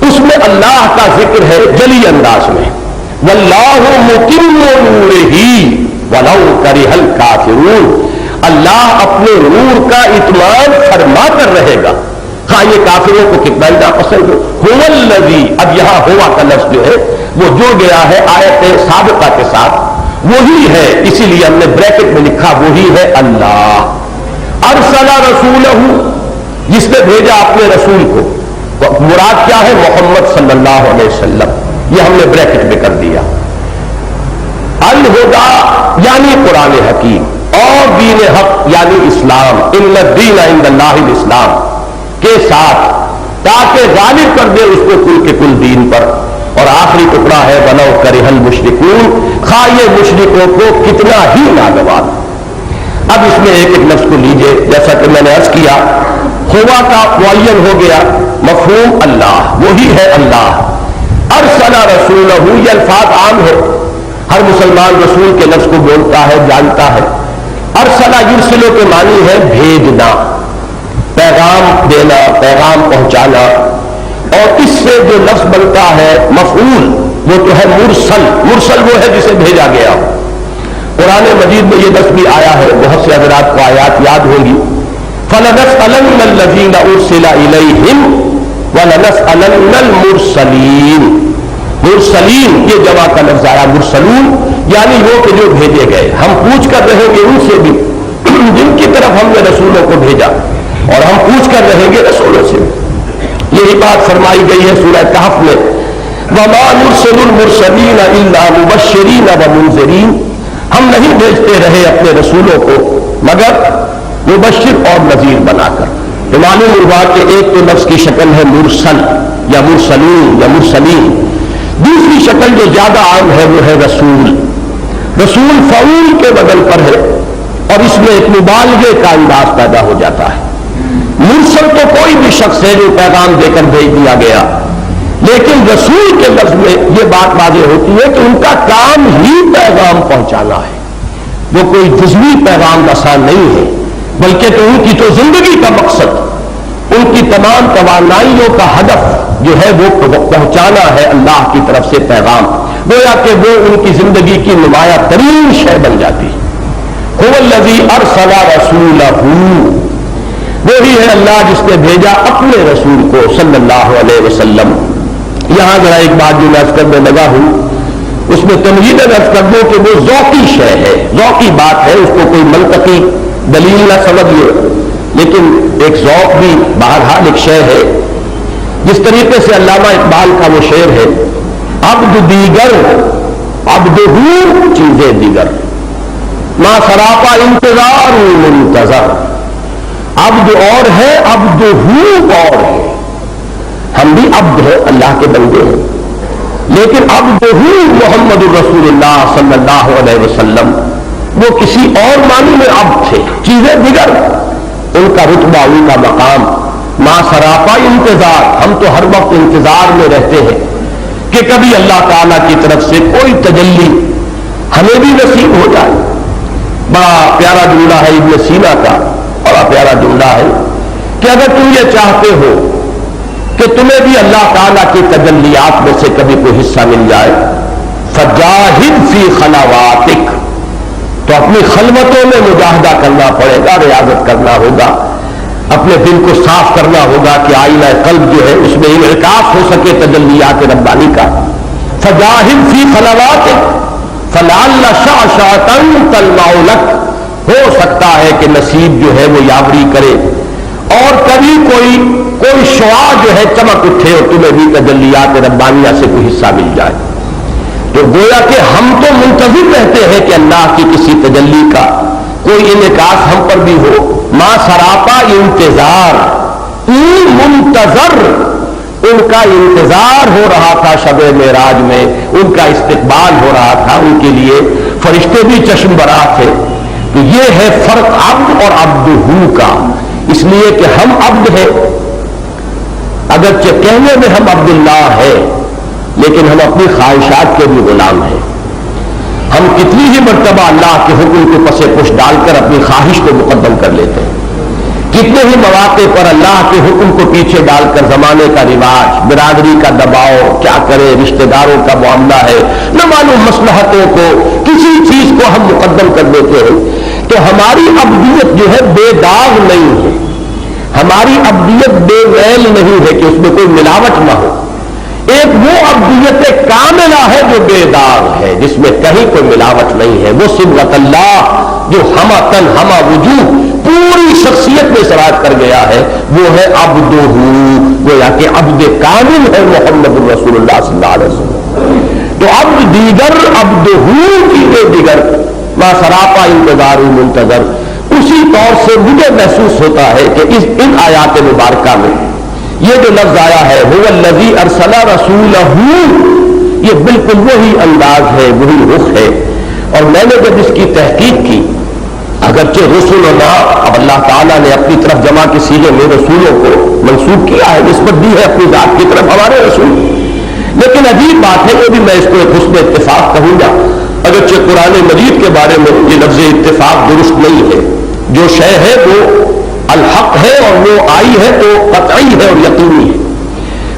اس میں اللہ کا ذکر ہے جلی انداز میں، واللہ متم نورہ ولو کرہ الکافرون، اللہ اپنے نور کا اتمام فرما کر رہے گا، ہاں یہ کافروں کو کتنا ہی ناپسند ہو۔ هو الذی، اب یہاں ہوا کا لفظ جو ہے وہ جڑ گیا ہے آیت سابقہ کے ساتھ، وہی ہے، اسی لیے ہم نے بریکٹ میں لکھا وہی ہے اللہ۔ ارسل رسولہ، جس نے بھیجا اپنے رسول کو، مراد کیا ہے؟ محمد صلی اللہ علیہ وسلم، یہ ہم نے بریکٹ میں کر دیا۔ الہدا یعنی قرآن حکیم، اور دین حق یعنی اسلام، ان الدین عند اللہ الاسلام کے ساتھ، تاکہ غالب کر دے اس کو کل کے کل دین پر۔ اور آخری ٹکڑا ہے ولو کرہ المشرکون، خواہ یہ مشرکوں کو کتنا ہی ناگوار۔ اب اس میں ایک ایک لفظ کو لیجئے، جیسا کہ میں نے عرض کیا، ہوا کا معین ہو گیا مفہوم اللہ، وہی ہے اللہ۔ ارسل رسولہ، یہ الفاظ عام ہے، ہر مسلمان رسول کے لفظ کو بولتا ہے، جانتا ہے۔ ارسلہ یرسلو کے معنی ہے بھیجنا، پیغام دینا، پیغام پہنچانا، اور اس سے جو لفظ بنتا ہے مفعول وہ تو ہے مرسل، مرسل وہ ہے جسے بھیجا گیا۔ قرآن مجید میں یہ لفظ بھی آیا ہے، بہت سے حضرات کو آیات یاد ہوں گی، فَلَنَسْأَلَنَّ الَّذِينَ أُرْسِلَ إِلَيْهِمْ وَلَنَسْأَلَنَّ الْمُرْسَلِينَ، مرسلین یہ جمع کا لفظ آیا، مرسلون یعنی وہ کہ جو بھیجے گئے. ہم پوچھ کر رہیں گے ان سے بھی جن کی طرف ہم نے رسولوں کو بھیجا، اور ہم پوچھ کر رہیں گے رسولوں سے. یہی بات فرمائی گئی ہے سورہ کہف میں، وَمَا نُرْسِلُ الْمُرْسَلِينَ إِلَّا مُبَشِّرِينَ وَمُنذِرِينَ. ہم نہیں بھیجتے رہے اپنے رسولوں کو مگر مبشر اور نذیر بنا کر. تو معلوم ہوا کہ ایک تو لفظ کی شکل ہے مرسل یا مرسلین یا مرسلین، دوسری شکل جو زیادہ عام ہے وہ ہے رسول. رسول فعول کے بدل پر ہے اور اس میں ایک مبالغے کا انداز پیدا ہو جاتا ہے. مرسل تو کوئی بھی شخص ہے جو پیغام دے کر بھیج دیا گیا، لیکن رسول کے لفظ میں یہ بات واضح ہوتی ہے کہ ان کا کام ہی پیغام پہنچانا ہے. وہ کوئی جزوی پیغام رساں نہیں ہے، بلکہ تو ان کی تو زندگی کا مقصد، ان کی تمام توانائیوں کا ہدف جو ہے وہ پہنچانا ہے اللہ کی طرف سے پیغام. گویا کہ وہ ان کی زندگی کی نمایاں ترین شے بن جاتی ہے. هو الذی ارسل رسولہ، وہی ہے اللہ جس نے بھیجا اپنے رسول کو صلی اللہ علیہ وسلم. یہاں ذرا ایک بات جو میں عرض کرنے لگا ہوں اس میں تمہیداً عرض کر دوں کہ وہ ذوقی شے ہے، ذوقی بات ہے، اس کو کوئی منطقی دلیل نہ سمجھیے، لیکن ایک ذوق بھی بہرحال ایک شے ہے. جس طریقے سے علامہ اقبال کا وہ شعر ہے، عبد دیگر عبدہو چیزیں دیگر، ما سراپا انتظار منتظر. عبد اور ہے، عبدہو اور ہے. ہم بھی عبد ہیں، اللہ کے بندے ہیں، لیکن عبدہو محمد الرسول اللہ صلی اللہ علیہ وسلم وہ کسی اور معنی میں عبد تھے، چیزیں دیگر. ان کا رتبہ، ان کا مقام ما سراپا انتظار. ہم تو ہر وقت انتظار میں رہتے ہیں کہ کبھی اللہ تعالیٰ کی طرف سے کوئی تجلی ہمیں بھی نصیب ہو جائے. بڑا پیارا جملہ ہے ابن سینا کا، بڑا پیارا جملہ ہے کہ اگر تم یہ چاہتے ہو کہ تمہیں بھی اللہ تعالیٰ کی تجلیات میں سے کبھی کوئی حصہ مل جائے، فجاہد فی خلواتک، تو اپنی خلوتوں میں مجاہدہ کرنا پڑے گا، ریاضت کرنا ہوگا، اپنے دل کو صاف کرنا ہوگا کہ آئینہ قلب جو ہے اس میں انعکاس ہو سکے تجلیات ربانی کا. فجاہد فی خلواتک فلعل شعشعۃ تلمع لک، ہو سکتا ہے کہ نصیب جو ہے وہ یاوری کرے اور کبھی کوئی شعاع جو ہے چمک اٹھے اور تمہیں بھی تجلیات ربانیہ سے کوئی حصہ مل جائے. تو گویا کہ ہم تو منتظر رہتے ہیں کہ اللہ کی کسی تجلی کا کوئی انعکاس ہم پر بھی ہو. ما سراپا انتظار، منتظر، ان کا انتظار ہو رہا تھا شب معراج میں، ان کا استقبال ہو رہا تھا، ان کے لیے فرشتے بھی چشم براہ تھے. تو یہ ہے فرق عبد اور عبدہو کا. اس لیے کہ ہم عبد ہیں، اگرچہ کہنے میں ہم عبداللہ ہیں لیکن ہم اپنی خواہشات کے بھی غلام ہیں. ہم کتنی ہی مرتبہ اللہ کے حکم کو پس پش ڈال کر اپنی خواہش کو مقدم کر لیتے ہیں. کتنے ہی مواقع پر اللہ کے حکم کو پیچھے ڈال کر زمانے کا رواج، برادری کا دباؤ، کیا کرے، رشتہ داروں کا معاملہ ہے، نہ معلوم مصلحتوں کو، کسی چیز کو ہم مقدم کر دیتے ہیں. تو ہماری عبدیت جو ہے بے داغ نہیں ہے، ہماری عبدیت بے میل نہیں ہے کہ اس میں کوئی ملاوٹ نہ ہو. ایک وہ عبدیت کاملہ ہے جو بے داغ ہے، جس میں کہیں کوئی ملاوٹ نہیں ہے. وہ صبغت اللہ جو ہمہ تن ہمہ وجوہ پوری شخصیت میں سراج کر گیا ہے، وہ ہے عبدہ. گویا کہ عبد کامل ہے محمد الرسول اللہ صلی اللہ علیہ وسلم. تو عبد دیگر عبدہ چیزیں دیگر، ما سراپا انتظار منتظر. اسی طور سے مجھے محسوس ہوتا ہے کہ ان آیات مبارکہ میں یہ جو لفظ آیا ہے هو الذی ارسل رسولہ، یہ بالکل وہی انداز ہے، وہی رخ ہے. اور میں نے جب اس کی تحقیق کی، اگرچہ رسولنا اب اللہ تعالیٰ نے اپنی طرف جمع کے سیغے میں رسولوں کو منسوب کیا ہے، نسبت دی ہے اپنی ذات کی طرف ہمارے رسول، لیکن عجیب بات ہے، یہ بھی میں اس کو ایک حسن اتفاق کہوں گا. اگرچہ قرآن مجید کے بارے میں یہ لفظ اتفاق درست نہیں ہے، جو شے ہے وہ الحق ہے اور وہ آئی ہے تو قطعی ہے اور یقینی ہے.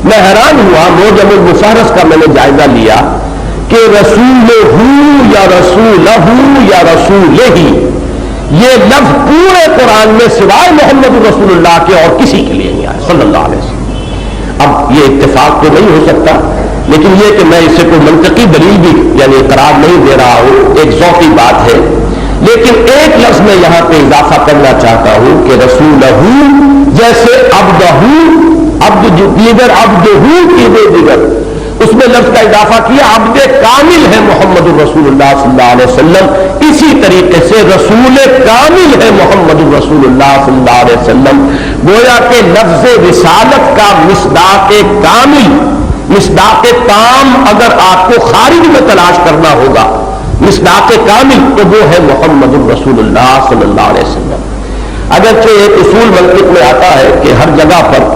میں حیران ہوا، معجم المفہرس کا میں نے جائزہ لیا کہ رسول ہوں یا رسول یا رسول ہی، یہ لفظ پورے قرآن میں سوائے محمد رسول اللہ کے اور کسی کے لیے نہیں آیا صلی اللہ علیہ وسلم. اب یہ اتفاق تو نہیں ہو سکتا لیکن یہ کہ میں اسے کوئی منطقی دلیل بھی یعنی قرار نہیں دے رہا ہوں، ایک ذوقی بات ہے. لیکن ایک لفظ میں یہاں پہ اضافہ کرنا چاہتا ہوں کہ رسولہ جیسے عبدہ، عبد دیگر عبدہ کی دیگر، اس میں لفظ کا اضافہ کیا، عبد کامل ہے محمد الرسول اللہ صلی اللہ علیہ وسلم. اسی طریقے سے رسول کامل ہے محمد الرسول اللہ صلی اللہ علیہ وسلم. گویا کہ لفظ رسالت کا مصداق کامل، مصداق تام اگر آپ کو خارج میں تلاش کرنا ہوگا، مصداق کامل تو وہ ہے محمد الرسول اللہ صلی اللہ علیہ وسلم. اگرچہ ایک اصول منطق میں آتا ہے کہ ہر جگہ پر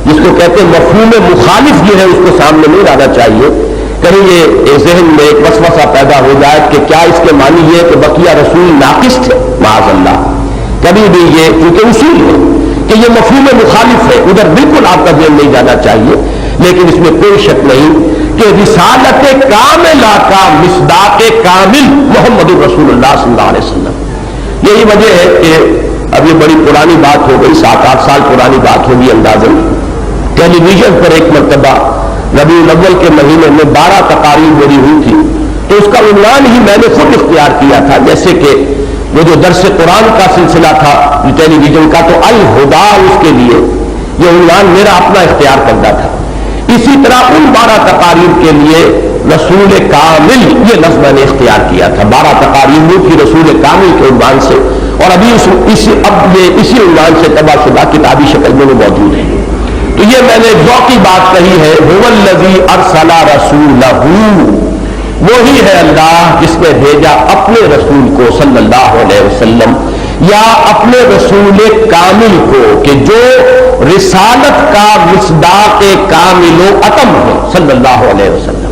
جس کو کہتے ہیں مفہوم مخالف جو ہے اس کو سامنے نہیں لانا چاہیے. کہیں یہ ذہن میں ایک وسوسہ پیدا ہو جائے کہ کیا اس کے معنی یہ کہ بقیہ رسول ناقص تھے، معاذ اللہ. کبھی بھی یہ کیونکہ اصول ہے کہ یہ مفہوم مخالف ہے، ادھر بالکل آپ کا ذہن نہیں جانا چاہیے. لیکن اس میں کوئی شک نہیں کہ رسالت کاملہ کا مصداق کامل محمد الرسول اللہ صلی اللہ علیہ وسلم. یہی وجہ ہے کہ اب یہ بڑی پرانی بات ہو گئی، 7-8 سال پرانی بات ہوگی اندازاً. ٹیلی ویژن پر ایک مرتبہ ربیع الاول کے مہینے میں 12 تقاریر میری ہوئی تھی، تو اس کا عنوان ہی میں نے خود اختیار کیا تھا. جیسے کہ وہ جو درس قرآن کا سلسلہ تھا ٹیلی ویژن کا، تو الہدا اس کے لیے یہ عنوان میرا اپنا اختیار کردہ تھا. اسی طرح ان 12 تقاریر کے لیے رسول کامل یہ لفظ میں نے اختیار کیا تھا. 12 تقاریر کی رسول کامل کے عنوان سے، اور ابھی اسی عنوان سے تباہ شدہ کتابی شکل میں وہ موجود ہے. تو یہ میں نے ذوقی بات کہی ہے، هو الذی ارسل رسولہ، وہی ہے اللہ جس نے بھیجا اپنے رسول کو صلی اللہ علیہ وسلم، یا اپنے رسول کامل کو کہ جو رسالت کا مصداق کامل و اتم ہے صلی اللہ علیہ وسلم.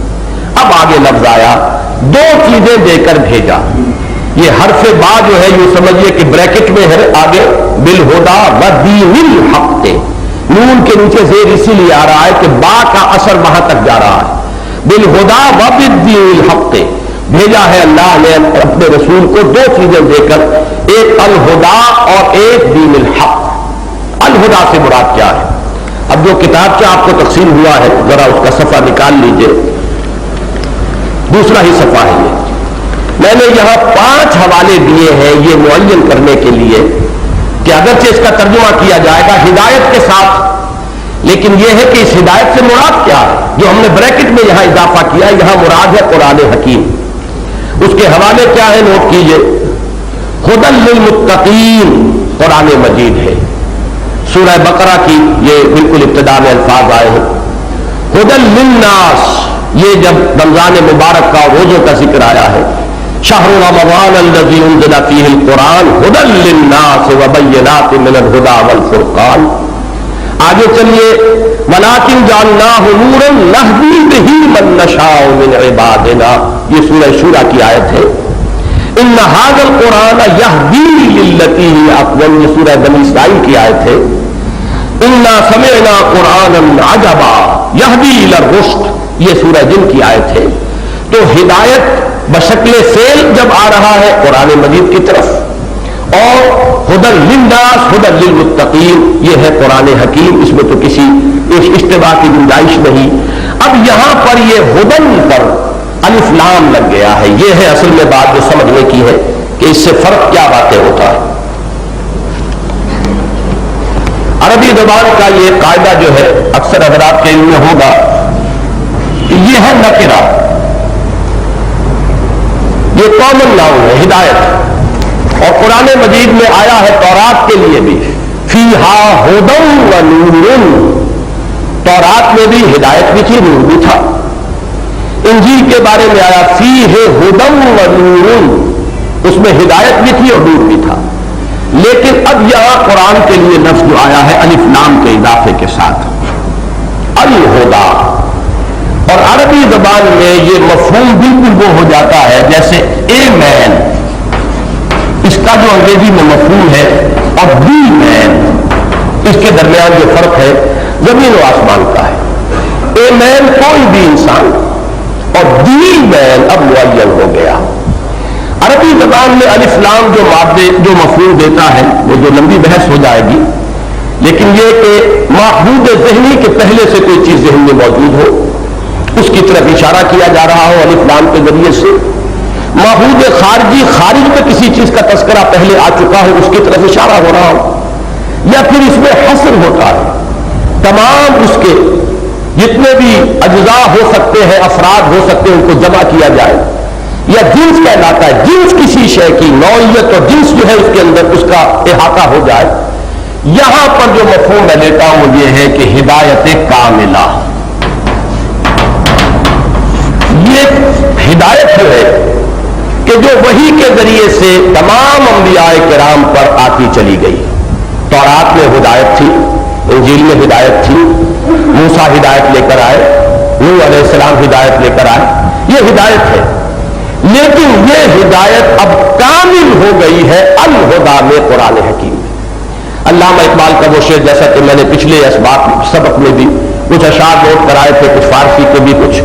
اب آگے لفظ آیا، 2 چیزیں دے کر بھیجا. یہ حرف با جو ہے یہ سمجھیے کہ بریکٹ میں ہے آگے، بالہدا ودین الحق، نون کے نیچے زیر اسی لیے آ رہا ہے کہ با کا اثر وہاں تک جا رہا ہے. بالہدا وبالدین الحق، بھیجا ہے اللہ نے اپنے رسول کو 2 چیزیں دے کر، ایک الہدا اور ایک دین الحق. الہدا سے مراد کیا ہے؟ اب جو کتاب آپ کو تقسیم ہوا ہے ذرا اس کا صفحہ نکال لیجئے، دوسرا ہی صفحہ ہے یہ. میں نے یہاں 5 حوالے دیے ہیں یہ معین کرنے کے لیے کہ اگرچہ اس کا ترجمہ کیا جائے گا ہدایت کے ساتھ، لیکن یہ ہے کہ اس ہدایت سے مراد کیا ہے. جو ہم نے بریکٹ میں یہاں اضافہ کیا یہاں مراد ہے قرآن حکیم. اس کے حوالے کیا ہے نوٹ کیجئے. ہدی للمتقین قرآن مجید ہے، سورہ بقرہ کی یہ بالکل ابتدا میں الفاظ آئے ہیں. ہدی للناس، یہ جب رمضان مبارک کا روزوں کا ذکر آیا ہے، شہر رمضان الذی انزل فیہ القرآن ہدی للناس وبینات من الہدی والفرقان. آگے چلیے، وَلَٰكِن جَعَلْنَاهُ نُورًا نَهْدِي بِهِ مَن نَّشَاءُ مِنْ عِبَادِنَا، یہ سورہ شورى کی آیت ہے. إِنَّ هَٰذَا الْقُرْآنَ يَهْدِي لِلَّتِي هِیَ أَقْوَمُ، یہ سورہ بنی اسرائیل کی آیت ہے. إِنَّا سَمِعْنَا قُرْآنًا عَجَبًا يَهْدِي إِلَى الرُّشْدِ، یہ سورہ جن کی آیت ہے. تو ہدایت بشکل فعل جب آ رہا ہے قرآن مجید کی طرف، اور ہدی للناس ہدی للمتقین یہ ہے قرآن حکیم، اس میں تو کسی اشتباہ کی گنجائش نہیں. اب یہاں پر یہ ہدن پر الف لام لگ گیا ہے. یہ ہے اصل میں بات جو سمجھنے کی ہے کہ اس سے فرق کیا باتیں ہوتا ہے. عربی زبان کا یہ قاعدہ جو ہے اکثر حضرات کے علم میں ہوگا کہ یہ ہے نکرہ، یہ کامن ناؤن ہے ہدایت، اور قرآن مجید میں آیا ہے تورات کے لیے بھی فیہا ھدی و نور، تورات میں بھی ہدایت بھی تھی، نور بھی تھا. انجیل کے بارے میں آیا فیہ ھدی و نور، اس میں ہدایت بھی تھی اور نور بھی تھا. لیکن اب یہاں قرآن کے لیے لفظ جو آیا ہے الف لام کے اضافے کے ساتھ، الہدا، اور عربی زبان میں یہ مفہوم بالکل وہ ہو جاتا ہے جیسے اے مین، اس کا جو انگریزی میں مفہوم ہے، اور دی مین، اس کے درمیان جو فرق ہے زمین و آسمان کا ہے. اے مین کوئی بھی انسان، اور دی مین اب معین ہو گیا. عربی زبان میں الف لام جو مادے جو مفہوم دیتا ہے وہ جو لمبی بحث ہو جائے گی، لیکن یہ کہ محدود ذہنی کے پہلے سے کوئی چیز ذہن میں موجود ہو، اس کی طرف اشارہ کیا جا رہا ہو الف لام کے ذریعے سے، معہود خارجی خارج میں کسی چیز کا تذکرہ پہلے آ چکا ہو اس کی طرف اشارہ ہو رہا ہو، یا پھر اس میں حصر ہوتا ہے، تمام اس کے جتنے بھی اجزاء ہو سکتے ہیں، افراد ہو سکتے ہیں، ان کو جمع کیا جائے، یا جنس کہلاتا ہے، جنس کسی شے کی نوعیت اور جنس جو ہے اس کے اندر اس کا احاطہ ہو جائے۔ یہاں پر جو مفہوم میں لیتا ہوں وہ یہ ہے کہ ہدایت کاملہ، یہ ہدایت ہے کہ جو وحی کے ذریعے سے تمام انبیاء کرام پر آتی چلی گئی۔ تورات میں ہدایت تھی، انجیل میں ہدایت تھی، موسیٰ ہدایت لے کر آئے، نوح علیہ السلام ہدایت لے کر آئے، یہ ہدایت ہے، لیکن یہ ہدایت اب کامل ہو گئی ہے الہدیٰ میں، قرآن حکیم میں۔ علامہ اقبال کا وہ شعر، جیسا کہ میں نے پچھلے سبق میں بھی کچھ اشعار نوٹ کرائے تھے، کچھ فارسی کے بھی کچھ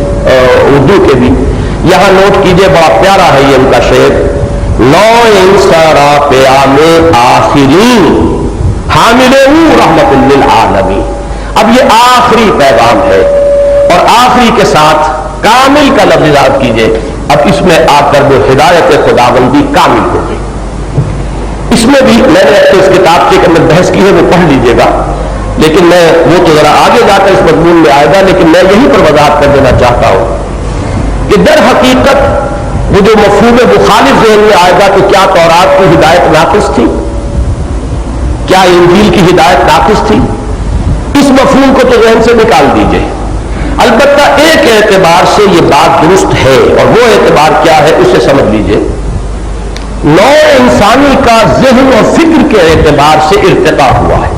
اردو کے بھی، یہاں نوٹ کیجئے، بڑا پیارا ہے یہ ان کا شعر۔ نو انسارا پیام آخرین حامل رحمت للعالمین۔ اب یہ آخری پیغام ہے اور آخری کے ساتھ کامل کا لفظ یاد کیجئے، اب اس میں آ کر وہ ہدایت خداوندی کامل ہو گئی۔ اس میں بھی میں نے اس کتاب کے اندر بحث کی ہے، وہ پڑھ لیجئے گا، لیکن میں وہ تو ذرا آگے جا کر اس مضمون میں آئے گا، لیکن میں یہیں پر وضاحت کر دینا چاہتا ہوں کہ در حقیقت وہ جو مفہوم مخالف ذہن میں آئے گا کہ کیا تورات کی ہدایت ناقص تھی، کیا انجیل کی ہدایت ناقص تھی، اس مفہوم کو تو ذہن سے نکال دیجئے۔ البتہ ایک اعتبار سے یہ بات درست ہے، اور وہ اعتبار کیا ہے اسے سمجھ لیجئے۔ نو انسانی کا ذہن اور فکر کے اعتبار سے ارتقا ہوا ہے۔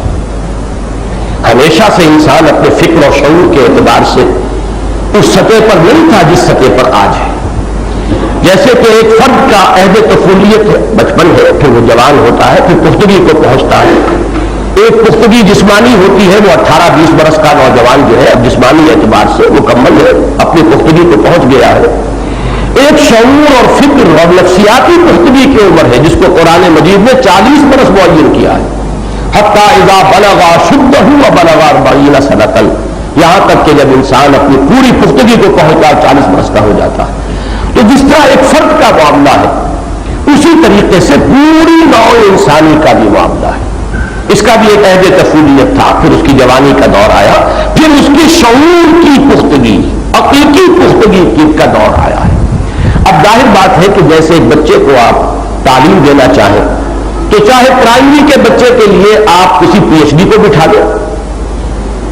ہمیشہ سے انسان اپنے فکر اور شعور کے اعتبار سے اس سطح پر نہیں تھا جس سطح پر آج ہے۔ جیسے کہ ایک فرد کا عہد طفولیت ہے، بچپن ہے، پھر وہ جوان ہوتا ہے، پھر پختگی کو پہنچتا ہے۔ ایک پختگی جسمانی ہوتی ہے، وہ 18-20 برس کا نوجوان جو ہے اب جسمانی اعتبار سے مکمل ہے، اپنی پختگی کو پہنچ گیا ہے۔ ایک شعور اور فکر اور نفسیاتی پختگی کی عمر ہے جس کو قرآن مجید نے 40 برس معین کیا ہے، حتی اذا بلغ اشدہ وبلغ 40 سنۃ، یہاں تک کہ جب انسان اپنی پوری پختگی کو پہنچا 40 برس کا ہو جاتا ہے۔ تو جس طرح ایک فرد کا معاملہ ہے، اسی طریقے سے پوری نوع انسانی کا بھی معاملہ ہے۔ اس کا بھی ایک عہد طفولیت تھا، پھر اس کی جوانی کا دور آیا، پھر اس کی شعور کی پختگی، عقل کی پختگی کا دور آیا ہے۔ اب ظاہر بات ہے کہ جیسے ایک بچے کو آپ تعلیم دینا چاہیں تو چاہے پرائمری کے بچے کے لیے آپ کسی پی ایچ ڈی کو بٹھا دیں،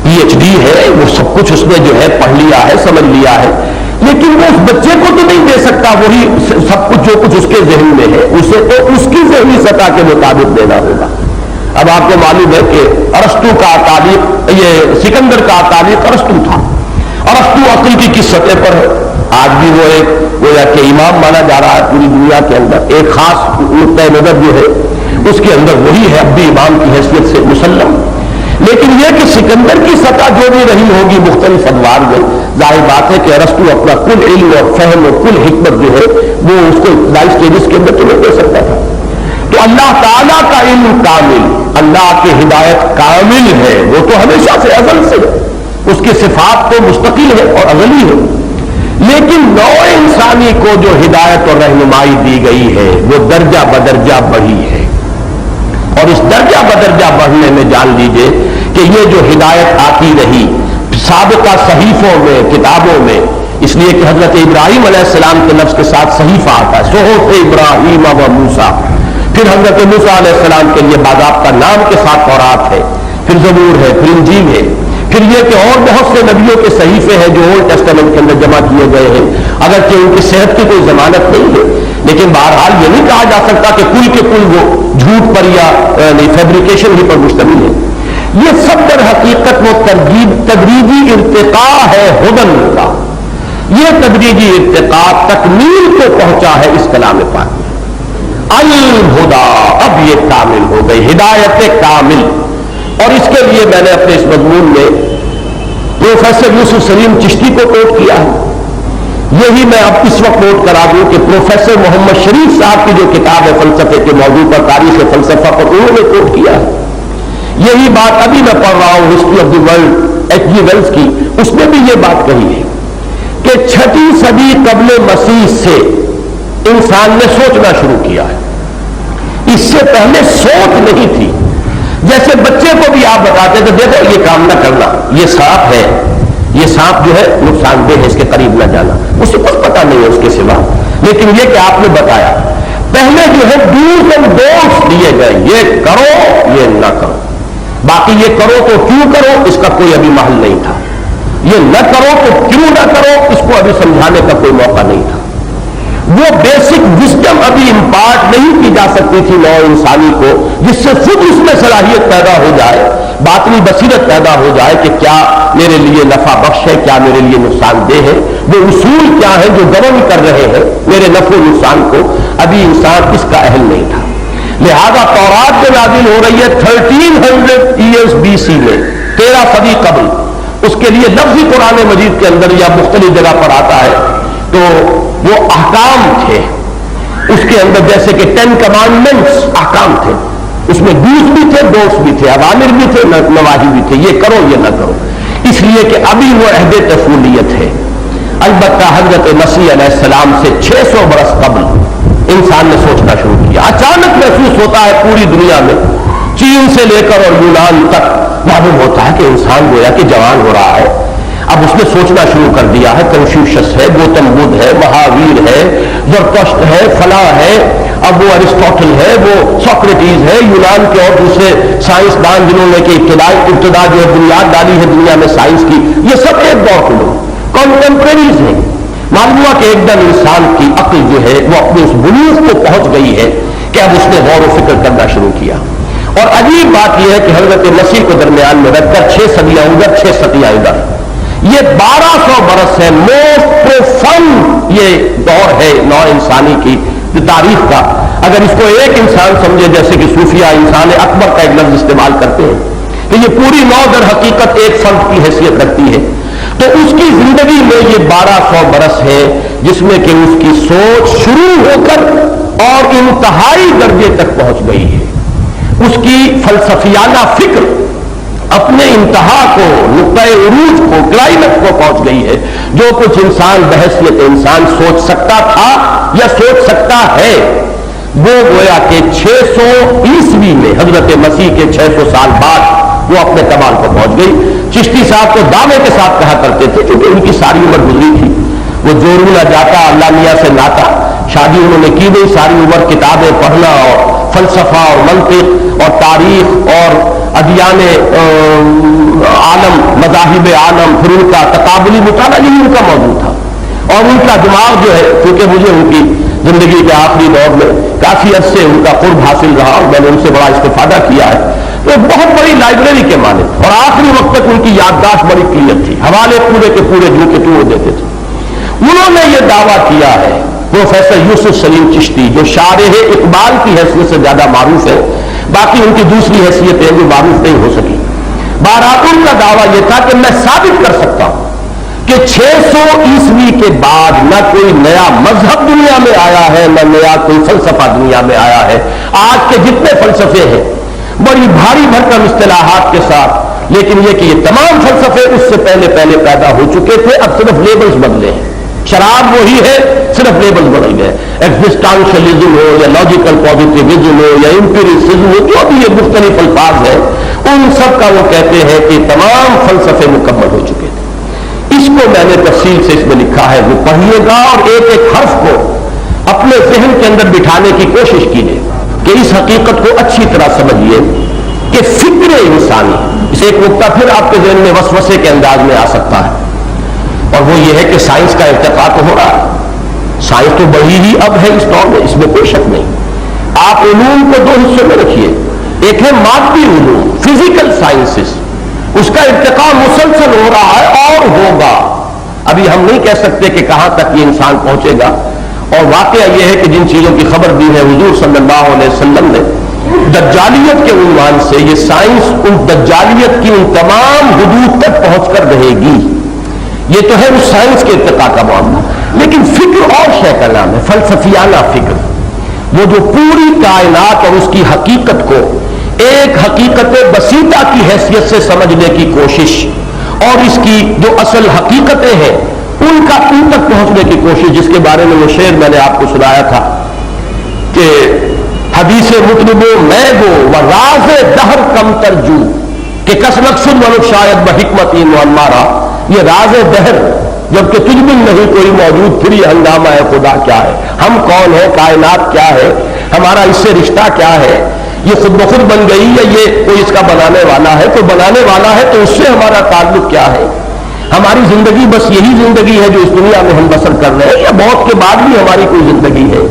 پی ایچ ڈی ہے، وہ سب کچھ اس نے جو ہے پڑھ لیا ہے، سمجھ لیا ہے، لیکن وہ اس بچے کو تو نہیں دے سکتا وہی سب کچھ جو کچھ اس کے ذہن میں ہے، اسے تو اس کی ذہنی سطح کے مطابق دینا ہوگا۔ اب آپ کو معلوم ہے کہ ارسطو کا تعلیق، یہ سکندر کا تعلیق ارسطو تھا، ارسطو عقل کی کس سطح پر ہے؟ آج بھی وہ ایک گویا کہ امام مانا جا رہا ہے پوری دنیا کے اندر، ایک خاص نقطۂ نظر جو ہے اس کے اندر وہی ہے، اب بھی امام کی حیثیت سے مسلم۔ لیکن یہ کہ سکندر کی سطح جو بھی رہی ہوگی مختلف ادوار میں، ظاہر بات ہے کہ ارسطو اپنا کل علم اور فہم اور کل حکمت جو ہے وہ اس کو ابتدائی اسٹیجز کے اندر تو نہیں دے سکتا تھا۔ تو اللہ تعالیٰ کا علم کامل، اللہ کی ہدایت کامل ہے، وہ تو ہمیشہ سے ازل سے ہے، اس کی صفات تو مستقل ہے اور ازلی ہے، لیکن نوع انسانی کو جو ہدایت اور رہنمائی دی گئی ہے وہ درجہ بدرجہ بڑھی ہے، اور اس درجہ بدرجہ بڑھنے میں جان لیجئے کہ یہ جو ہدایت آتی رہی سابقہ صحیفوں میں، کتابوں میں، اس لیے کہ حضرت ابراہیم علیہ السلام کے لفظ کے ساتھ صحیفہ آتا ہے، صحف ابراہیم و موسیٰ، پھر حضرت موسیٰ علیہ السلام کے لیے باضابطہ نام کے ساتھ تورات ہے، پھر زبور ہے، پھر انجیل ہے، پھر یہ کہ اور بہت سے نبیوں کے صحیفے ہیں جو اولڈ ٹیسٹامنٹ کے اندر جمع کیے گئے ہیں، اگرچہ ان کی صحت کی کوئی ضمانت نہیں ہے، لیکن بہرحال یہ نہیں کہا جا سکتا کہ کل کے کل وہ جھوٹ پر یا فیبریکیشن ہی پر مشتمل ہے۔ یہ سب در حقیقت وہ تدریجی ارتقاء ہے ہدن کا، یہ تدریجی ارتقاء تکمیل کو پہنچا ہے اس کلام پاک میں۔ الہدا، اب یہ کامل ہو گئی، ہدایت کامل۔ اور اس کے لیے میں نے اپنے اس مضمون میں پروفیسر یوسف سلیم چشتی کو کوٹ کیا ہے، یہی میں اب اس وقت نوٹ کرا دوں کہ پروفیسر محمد شریف صاحب کی جو کتاب ہے فلسفے کے موضوع پر، تاریخ فلسفہ پر، انہوں نے کوٹ کیا ہے۔ یہی بات ابھی میں پڑھ رہا ہوں history of the world H G Wells کی، اس میں بھی یہ بات کہی ہے۔ کہ 6 صدی قبل مسیح سے انسان نے سوچنا شروع کیا ہے. اس سے پہلے سوچ نہیں تھی. جیسے بچے کو بھی آپ بتاتے کہ دیکھو یہ کام نہ کرنا، یہ سانپ ہے، یہ سانپ جو ہے نقصان دہ ہے، اس کے قریب نہ جانا. اسے کچھ پتا نہیں ہے اس کے سوا، لیکن یہ کہ آپ نے بتایا. پہلے جو ہے ڈوز اینڈ ڈونٹس دیے گئے، یہ کرو یہ نہ کرو. باقی یہ کرو تو کیوں کرو اس کا کوئی ابھی محل نہیں تھا. یہ نہ کرو تو کیوں نہ کرو اس کو ابھی سمجھانے کا کوئی موقع نہیں تھا. وہ بیسک وزڈم ابھی امپارٹ نہیں کی جا سکتی تھی نو انسانی کو، جس سے خود اس میں صلاحیت پیدا ہو جائے، باطنی بصیرت پیدا ہو جائے کہ کیا میرے لیے نفع بخش ہے، کیا میرے لیے نقصان دہ ہے. وہ اصول کیا ہیں جو گورن کر رہے ہیں میرے نفع و نقصان کو، ابھی انسان اس کا اہل نہیں تھا. لہذا تورات جو نازل ہو رہی ہے 1300 ایئرز BC میں، 13 صدی قبل، اس کے لیے لفظی قرآن مجید کے اندر یا مختلف جگہ پر آتا ہے تو وہ احکام تھے. اس کے اندر جیسے کہ 10 کمانڈمنٹس احکام تھے، اس میں ڈوز بھی تھے، ڈونٹس بھی تھے، اوامر بھی تھے، نواہی بھی تھے. یہ کرو یہ نہ کرو، اس لیے کہ ابھی وہ عہد طفولیت ہے. البتہ حضرت مسیح علیہ السلام سے 600 برس قبل انسان نے سوچنا شروع کیا. اچانک محسوس ہوتا ہے پوری دنیا میں، چین سے لے کر اور یونان تک معلوم ہوتا ہے کہ انسان گویا کہ جوان ہو رہا ہے. اب اس نے سوچنا شروع کر دیا ہے. کنفیوشس ہے، گوتم بدھ ہے، مہاویر ہے، زرتشت ہے، فلاں ہے، اب وہ ارسطوٹل ہے، وہ سوکریٹیز ہے، یونان کے اور دوسرے سائنسدان جنہوں نے کہ ابتدا جو ہے بنیاد ڈالی ہے دنیا میں سائنس کی، یہ سب ایک دور کے لوگ کنٹمپریریز ہیں. معلوم ہوا کہ ایک دم انسان کی عقل جو ہے وہ اپنے اس بلوغ کو پہنچ گئی ہے کہ اب اس نے غور و فکر کرنا شروع کیا. اور عجیب بات یہ ہے کہ حضرت مسیح کو درمیان میں رکھ کر 6 صدیاں ادھر 6 صدیاں ادھر، یہ 1200 برس ہے. موسٹ پروفنڈ یہ دور ہے نو انسانی کی تاریخ کا. اگر اس کو ایک انسان سمجھے، جیسے کہ صوفیہ انسان اکبر کا ایک لفظ استعمال کرتے ہیں کہ یہ پوری نو در حقیقت ایک فرد کی حیثیت رکھتی ہے، تو اس کی زندگی میں یہ 1200 برس ہے جس میں کہ اس کی سوچ شروع ہو کر اور انتہائی درجے تک پہنچ گئی ہے. اس کی فلسفیانہ فکر اپنے انتہا کو، نقطۂ عروج کو، کلائمیکس کو پہنچ گئی ہے. جو کچھ انسان بحیثیت انسان سوچ سکتا تھا یا سوچ سکتا ہے، وہ گویا کہ 600 عیسوی میں حضرت مسیح کے 600 سال بعد وہ اپنے کمال کو پہنچ گئی. چشتی صاحب کو دعوے کے ساتھ کہا کرتے تھے کیونکہ ان کی ساری عمر گزری تھی، وہ جورو نہ جاتا اللہ میاں سے ناتا. شادی انہوں نے کی نہیں، ساری عمر کتابیں پڑھنا اور فلسفہ اور منطق اور تاریخ اور ادیان عالم، مذاہب عالم، پھر ان کا تقابلی مطالعہ یہی ان کا موضوع تھا. اور ان کا دماغ جو ہے، کیونکہ مجھے ان کی زندگی کے آخری دور میں کافی عرصے ان کا قرب حاصل رہا اور میں نے ان سے بڑا استفادہ کیا ہے، تو بہت بڑی لائبریری کے مالک، اور آخری وقت تک ان کی یادداشت بڑی کلیئر تھی، حوالے پورے کے پورے جو کہ وہ دیتے تھے. انہوں نے یہ دعویٰ کیا ہے، پروفیسر یوسف سلیم چشتی، جو شارح اقبال کی حیثیت سے زیادہ معروف ہے، باقی ان کی دوسری حیثیتیں جو معروف نہیں ہو سکی. بہرحال ان کا دعویٰ یہ تھا کہ میں ثابت کر سکتا ہوں کہ 600 عیسوی کے بعد نہ کوئی نیا مذہب دنیا میں آیا ہے، نہ نیا کوئی فلسفہ دنیا میں آیا ہے. آج کے جتنے فلسفے ہیں بڑی بھاری بھرکم اصطلاحات کے ساتھ، لیکن یہ کہ یہ تمام فلسفے اس سے پہلے پیدا ہو چکے تھے، اب صرف لیبلز بدلے ہیں. شراب وہی ہے، صرف لیبل بدل گئے. ایگزسٹانشلزم ہو یا لاجیکل پازیٹیوزم ہو یا امپیریسزم ہو، جو بھی یہ مختلف الفاظ ہیں، ان سب کا وہ کہتے ہیں کہ تمام فلسفے مکمل ہو چکے تھے. اس کو میں نے تفصیل سے اس میں لکھا ہے، وہ پڑھیے گا اور ایک ایک حرف کو اپنے ذہن کے اندر بٹھانے کی کوشش کیجیے کہ اس حقیقت کو اچھی طرح سمجھیے کہ فکر انسانی، اسے ایک نقطہ پھر آپ کے ذہن میں وسوسے کے انداز میں آ سکتا ہے، اور وہ یہ ہے کہ سائنس کا ارتقا تو ہو رہا ہے، سائنس تو بڑی ہی اب ہے اس دور میں، اس میں کوئی شک نہیں. آپ علوم کو 2 حصوں میں رکھیے، ایک ہے مادی علوم، فزیکل سائنسز، اس کا ارتقا مسلسل ہو رہا ہے اور ہوگا. ابھی ہم نہیں کہہ سکتے کہ کہاں تک یہ انسان پہنچے گا. اور واقعہ یہ ہے کہ جن چیزوں کی خبر دی ہے حضور صلی اللہ علیہ وسلم نے، دجالیت کے عنوان سے یہ سائنس ان دجالیت کی ان تمام حدود تک پہنچ کر رہے گی. یہ تو ہے اس سائنس کے ارتقا کا معاملہ، لیکن فکر اور شے کا نام ہے، فلسفیانہ فکر، وہ جو پوری کائنات اور اس کی حقیقت کو ایک حقیقت بسیطہ کی حیثیت سے سمجھنے کی کوشش، اور اس کی جو اصل حقیقتیں ہیں ان تک پہنچنے کی کوشش، جس کے بارے میں وہ شعر میں نے آپ کو سنایا تھا کہ حدیث مطلب میں گو و راز دہر کم ترجو کہ کس مقصد ملک شاید بحکمت معمارہ، یہ راز دہر جبکہ تجھ بھی نہیں کوئی موجود، پھر یہ ہنگامہ ہے خدا کیا ہے، ہم کون ہیں، کائنات کیا ہے، ہمارا اس سے رشتہ کیا ہے، یہ خود بخود بن گئی ہے، یہ کوئی اس کا بنانے والا ہے، کوئی بنانے والا ہے تو اس سے ہمارا تعلق کیا ہے، ہماری زندگی بس یہی زندگی ہے جو اس دنیا میں ہم بسر کر رہے ہیں، یا موت کے بعد بھی ہماری کوئی زندگی ہے؟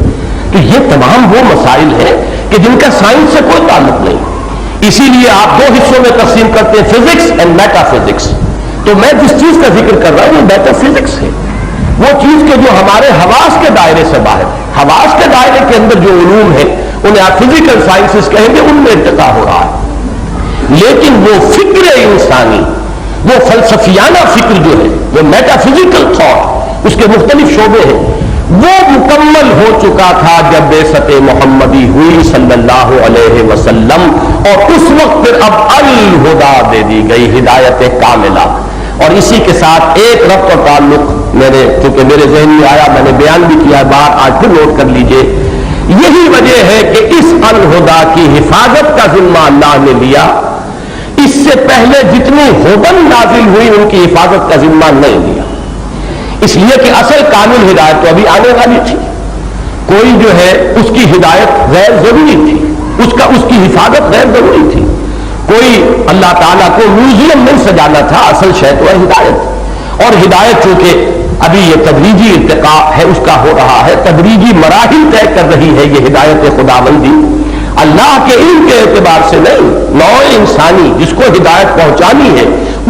تو یہ تمام وہ مسائل ہیں کہ جن کا سائنس سے کوئی تعلق نہیں۔ اسی لیے آپ دو حصوں میں تقسیم کرتے ہیں، فزکس اینڈ میٹا فزکس۔ تو میں جس چیز کا ذکر کر رہا ہوں وہ میٹا فزکس ہے، وہ چیز کے جو ہمارے حواس کے دائرے سے باہر ہے، حواس کے دائرے کے اندر جو علوم ہے انہیں آپ فزیکل سائنسز کہیں گے، ان میں ارتقا ہو رہا ہے، لیکن وہ فکر انسانی، وہ فلسفیانہ فکر جو ہے، وہ میٹا فزیکل تھاٹ، اس کے مختلف شعبے ہیں، وہ مکمل ہو چکا تھا جب بعثت محمدی ہوئی صلی اللہ علیہ وسلم، اور اس وقت پھر اب الہدا دے دی گئی، ہدایت کاملہ۔ اور اسی کے ساتھ ایک ربط اور تعلق چونکہ میرے ذہن میں آیا، میں نے بیان بھی کیا بات، آج پھر نوٹ کر لیجئے، یہی وجہ ہے کہ اس الہدا کی حفاظت کا ذمہ اللہ نے لیا، اس سے پہلے جتنی ہدن نازل ہوئی ان کی حفاظت کا ذمہ نہیں لیا، اس لیے کہ اصل کامل ہدایت تو ابھی آنے والی تھی، کوئی جو ہے اس کی ہدایت غیر ضروری تھی، اس کی حفاظت غیر ضروری تھی، کوئی اللہ تعالیٰ کو میوزیم نہیں سجانا تھا، اصل شے تو ہے ہدایت، اور ہدایت چونکہ ابھی یہ تدریجی ارتقاء ہے اس کا ہو رہا ہے، تدریجی مراحل طے کر رہی ہے یہ ہدایت خداوندی، اللہ کے علم کے اعتبار سے نہیں، نوع انسانی جس کو ہدایت پہنچانی ہے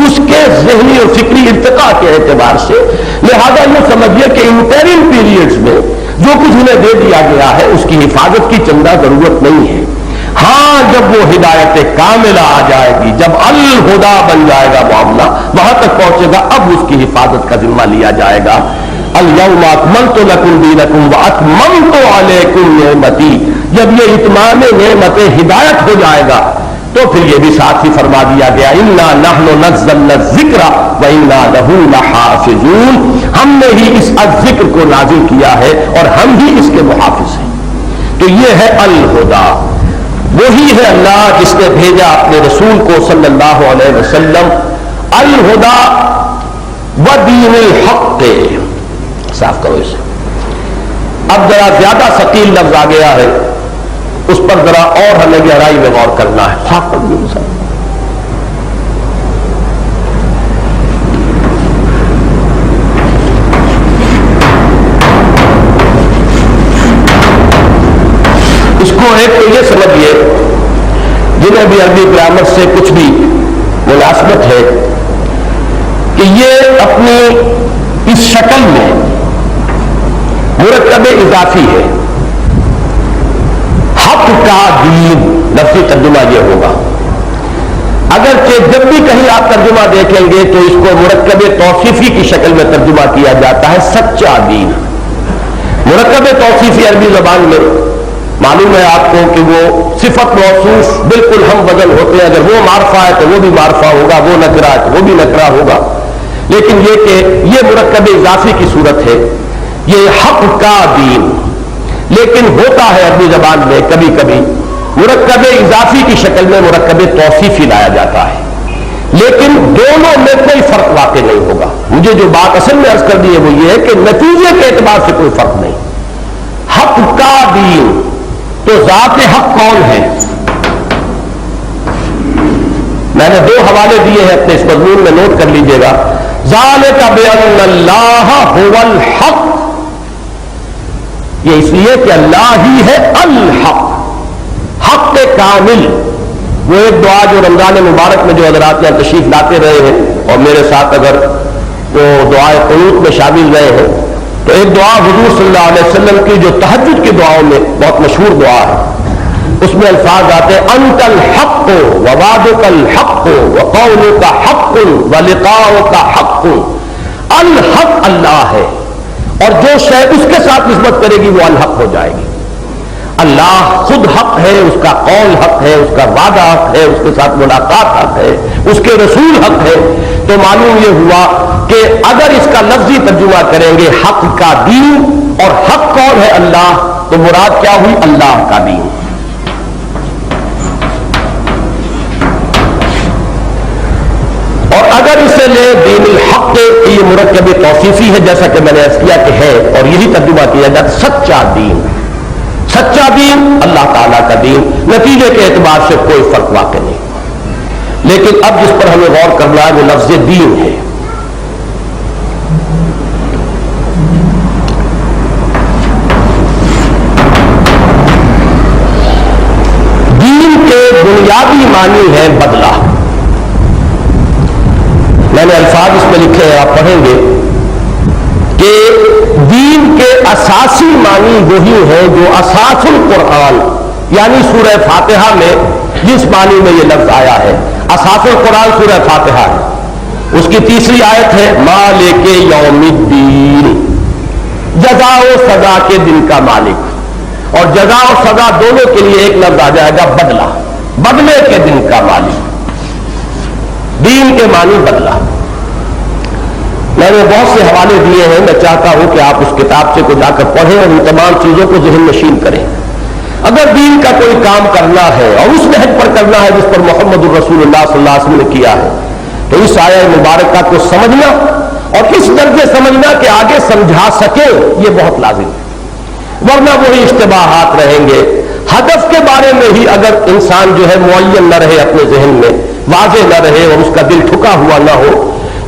اس کے ذہنی اور فکری ارتقاء کے اعتبار سے، لہذا یہ سمجھیے کہ انٹرم پیریڈز میں جو کچھ انہیں دے دیا گیا ہے اس کی حفاظت کی چندہ ضرورت نہیں ہے۔ ہاں جب وہ ہدایت کاملہ آ جائے گی، جب الہدا بن جائے گا معاملہ، وہاں تک پہنچے گا، اب اس کی حفاظت کا ذمہ لیا جائے گا۔ الیوم اکملت لکم دینکم واتممت علیکم نعمتی، جب یہ اتمام نعمت ہدایت ہو جائے گا تو پھر یہ بھی ساتھ ہی فرما دیا گیا، انا نحن نزلنا الذکر وانا لہ لحافظون، ہم نے ہی اس ذکر کو نازل کیا ہے اور ہم ہی اس کے محافظ ہیں۔ تو یہ ہے الہدا، وہی ہے اللہ جس نے بھیجا اپنے رسول کو صلی اللہ علیہ وسلم، الہدا ودین الحق، صاف کرو اسے۔ اب ذرا زیادہ ثقیل لفظ آ گیا ہے، اس پر ذرا اور ہمیں گہرائی میں غور کرنا ہے۔ صاف کر دیں سر۔ اس کو ایک تو یہ سمجھیے جنہیں بھی عربی گرامر سے کچھ بھی مناسبت ہے کہ یہ اپنی اس شکل میں مرکب اضافی ہے، حق کا دین، لفظی ترجمہ یہ ہوگا، اگرچہ جب بھی کہیں آپ ترجمہ دیکھیں گے تو اس کو مرکب توصیفی کی شکل میں ترجمہ کیا جاتا ہے، سچا دین۔ مرکب توصیفی عربی زبان میں معلوم ہے آپ کو کہ وہ صفت موصوف بالکل ہم وزن ہوتے ہیں، اگر وہ معرفہ ہے تو وہ بھی معرفہ ہوگا، وہ نکرہ ہے تو وہ بھی نکرہ ہوگا، لیکن یہ کہ یہ مرکب اضافی کی صورت ہے، یہ حق کا دین۔ لیکن ہوتا ہے عربی زبان میں کبھی کبھی مرکب اضافی کی شکل میں مرکب توصیفی لایا جاتا ہے، لیکن دونوں میں کوئی فرق واقع نہیں ہوگا۔ مجھے جو بات اصل میں عرض کر دی ہے وہ یہ ہے کہ نتیجے کے اعتبار سے کوئی فرق نہیں۔ حق کا دین تو ذات حق کون ہے؟ میں نے دو حوالے دیے ہیں اپنے اس مضمون میں، نوٹ کر لیجئے گا۔ ذالک بأن اللہ هو الحق، یہ اس لیے کہ اللہ ہی ہے الحق، حق کامل۔ وہ ایک دعا جو رمضان مبارک میں جو حضرات یہاں تشریف لاتے رہے ہیں اور میرے ساتھ اگر وہ دعائے قنوت میں شامل رہے ہیں تو ایک دعا حضور صلی اللہ علیہ وسلم کی جو تہجد کی دعاؤں میں بہت مشہور دعا ہے، اس میں الفاظ آتے ہیں انت الحق ووعدک الحق وقولک حق ولقاؤک حق۔ الحق اللہ ہے اور جو شے اس کے ساتھ نسبت کرے گی وہ الحق ہو جائے گی۔ اللہ خود حق ہے، اس کا قول حق ہے، اس کا وعدہ حق ہے، اس کے ساتھ ملاقات حق ہے، اس کے رسول حق ہے، تو معلوم یہ ہوا کہ اگر اس کا لفظی ترجمہ کریں گے حق کا دین، اور حق کون ہے؟ اللہ، تو مراد کیا ہوئی؟ اللہ کا دین۔ اور اگر اسے لے دین الحق، یہ مرکب توصیفی ہے جیسا کہ میں نے عرض کیا کہ ہے، اور یہی ترجمہ کیا جاتا سچا دین۔ سچا دین اللہ تعالیٰ کا دین، نتیجے کے اعتبار سے کوئی فرق واقع نہیں۔ لیکن اب جس پر ہمیں غور کرنا ہے وہ لفظ دین ہے۔ دین کے بنیادی معنی ہے بدلہ۔ میں نے الفاظ اس میں لکھے ہیں، آپ پڑھیں گے کہ دین کے اساسی معنی وہی ہے جو اساس القرآن یعنی سورہ فاتحہ میں جس معنی میں یہ لفظ آیا ہے۔ اساس القرآن سورہ فاتحہ ہے، اس کی تیسری آیت ہے مالک یوم الدین، جزا و سزا کے دن کا مالک، اور جزا و سزا دونوں کے لیے ایک لفظ آ جائے گا بدلہ، بدلے کے دن کا مالک۔ دین کے معنی بدلہ۔ میں نے بہت سے حوالے دیے ہیں، میں چاہتا ہوں کہ آپ اس کتاب سے کو جا کر پڑھیں اور ان تمام چیزوں کو ذہن نشین کریں۔ اگر دین کا کوئی کام کرنا ہے اور اس نہج پر کرنا ہے جس پر محمد الرسول اللہ صلی اللہ علیہ وسلم نے کیا ہے، تو اس آیہ مبارکہ کو سمجھنا اور اس درجے سمجھنا کہ آگے سمجھا سکے یہ بہت لازم ہے، ورنہ وہی اشتباہات رہیں گے۔ ہدف کے بارے میں ہی اگر انسان جو ہے معین نہ رہے، اپنے ذہن میں واضح نہ رہے اور اس کا دل ٹھکا ہوا نہ ہو،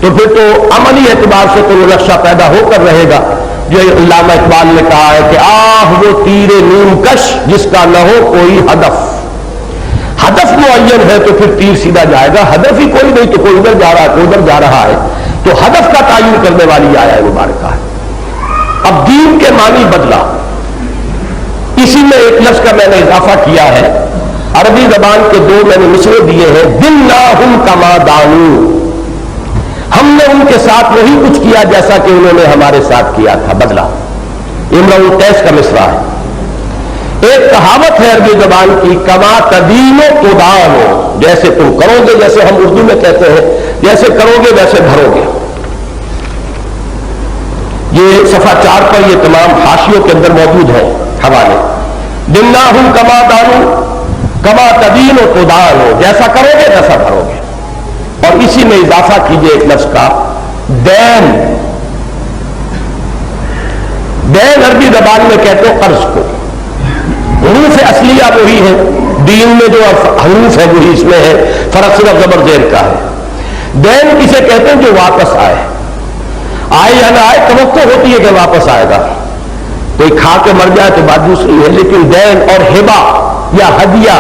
تو پھر تو عملی اعتبار سے تو وہ نقشہ پیدا ہو کر رہے گا جو علامہ اقبال نے کہا ہے کہ آہ وہ تیر نیم کش جس کا نہ ہو کوئی ہدف۔ ہدف معین ہے تو پھر تیر سیدھا جائے گا، ہدف ہی کوئی نہیں تو کوئی ادھر جا رہا ہے کوئی ادھر جا رہا ہے، تو ہدف کا تعین کرنے والی آیا مبارکہ ہے۔ اب دین کے معنی بدلا، اسی میں ایک لفظ کا میں نے اضافہ کیا ہے۔ عربی زبان کے دو میں نے مصرے دیے ہیں، دِنَّاهُمْ كَمَا دَانُوا، ہم نے ان کے ساتھ وہی کچھ کیا جیسا کہ انہوں نے ہمارے ساتھ کیا تھا، بدلا۔ امرؤ القیس کا مصرع ہے۔ ایک کہاوت ہے عربی زبان کی، کما تدین تدان، جیسے تم کرو گے، جیسے ہم اردو میں کہتے ہیں جیسے کرو گے ویسے بھرو گے۔ یہ صفحہ 4 پر یہ تمام حاشیوں کے اندر موجود ہے حوالے۔ دِنَّاهُمْ كَمَا دَانُوا کما تدین و تدان، جیسا کرو گے ویسا بھرو گے۔ اور اسی میں اضافہ کیجئے ایک لفظ کا، دین۔ دین عربی زبان میں کہتے ہیں قرض کو، حروف اصلیہ وہی ہے، دین میں جو حروف ہے وہی اس میں ہے، فرق صرف زبر زیر کا ہے۔ دین کسے کہتے ہیں جو واپس آئے یا نہ آئے، توقع ہوتی ہے کہ واپس آئے گا، کوئی کھا کے مر جائے تو بات دوسری ہے، لیکن دین اور ہبہ یا ہدیہ،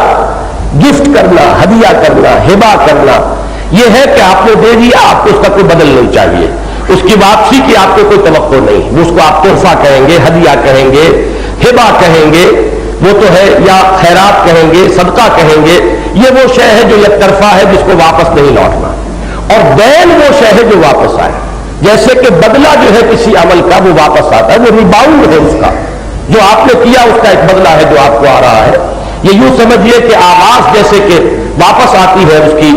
گفٹ کرنا، ہدیہ کرنا، ہبہ کرنا، یہ ہے کہ آپ نے دے دیا، آپ کو اس کا کوئی بدل نہیں چاہیے، اس کی واپسی کی آپ کو کوئی توقع نہیں، اس کو آپ تحفہ کہیں گے، ہدیہ کہیں گے، ہبہ کہیں گے، وہ تو ہے، یا خیرات کہیں گے، صدقہ کہیں گے، یہ وہ شے ہے جو یک طرفہ ہے جس کو واپس نہیں لوٹنا، اور دین وہ شے ہے جو واپس آئے، جیسے کہ بدلہ جو ہے کسی عمل کا وہ واپس آتا ہے، وہ ریباؤنڈ ہے اس کا، جو آپ نے کیا اس کا ایک بدلہ ہے جو آپ کو آ رہا ہے۔ یہ یوں سمجھیے کہ آواز جیسے کہ واپس آتی ہے، اس کی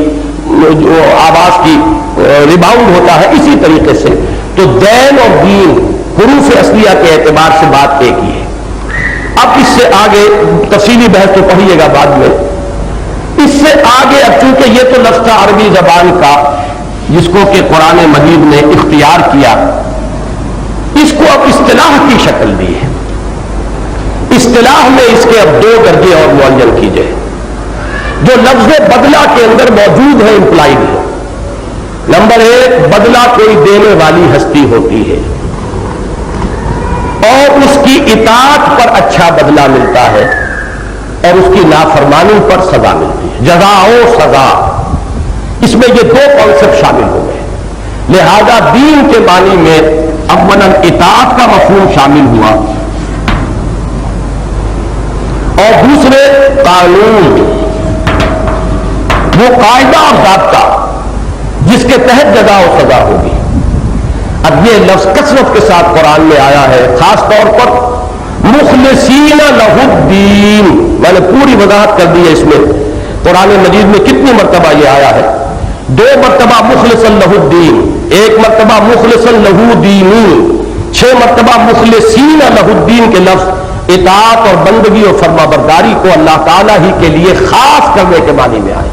جو آواز کی ریباؤنڈ ہوتا ہے، اسی طریقے سے تو دین اور دین حروف اصلیہ کے اعتبار سے بات ایک ہی ہے۔ اب اس سے آگے تفصیلی بحث تو پڑھیے گا بعد میں، اس سے آگے اب چونکہ یہ تو لفظ تھا عربی زبان کا جس کو کہ قرآن مجید نے اختیار کیا، اس کو اب اصطلاح کی شکل دی ہے۔ اصطلاح میں اس کے اب دو درجے اور معین کیجئے، جو لفظ بدلہ کے اندر موجود ہے، امپلائڈ ہے۔ نمبر 1، بدلہ کوئی دینے والی ہستی ہوتی ہے اور اس کی اطاعت پر اچھا بدلہ ملتا ہے اور اس کی نافرمانی پر سزا ملتی ہے، جزا و سزا، اس میں یہ دو کانسیپٹ شامل ہو گئے۔ لہذا دین کے معنی میں اولاً اطاعت کا مفہوم شامل ہوا اور دوسرے قانون، وہ قاعدہ اور ضابطہ جس کے تحت جزا و سزا ہوگی۔ اب یہ لفظ کثرت کے ساتھ قرآن میں آیا ہے، خاص طور پر مخلصین مخلصین لہ الدین، میں نے پوری وضاحت کر دی ہے اس میں قرآن مجید میں کتنی مرتبہ یہ آیا ہے. 2 مرتبہ مخلصا لہ الدین، 1 مرتبہ مخلصا لہ دینی، 6 مرتبہ مخلصین لہ الدین کے لفظ اطاعت اور بندگی اور فرما برداری کو اللہ تعالیٰ ہی کے لیے خاص کرنے کے معنی میں آئے.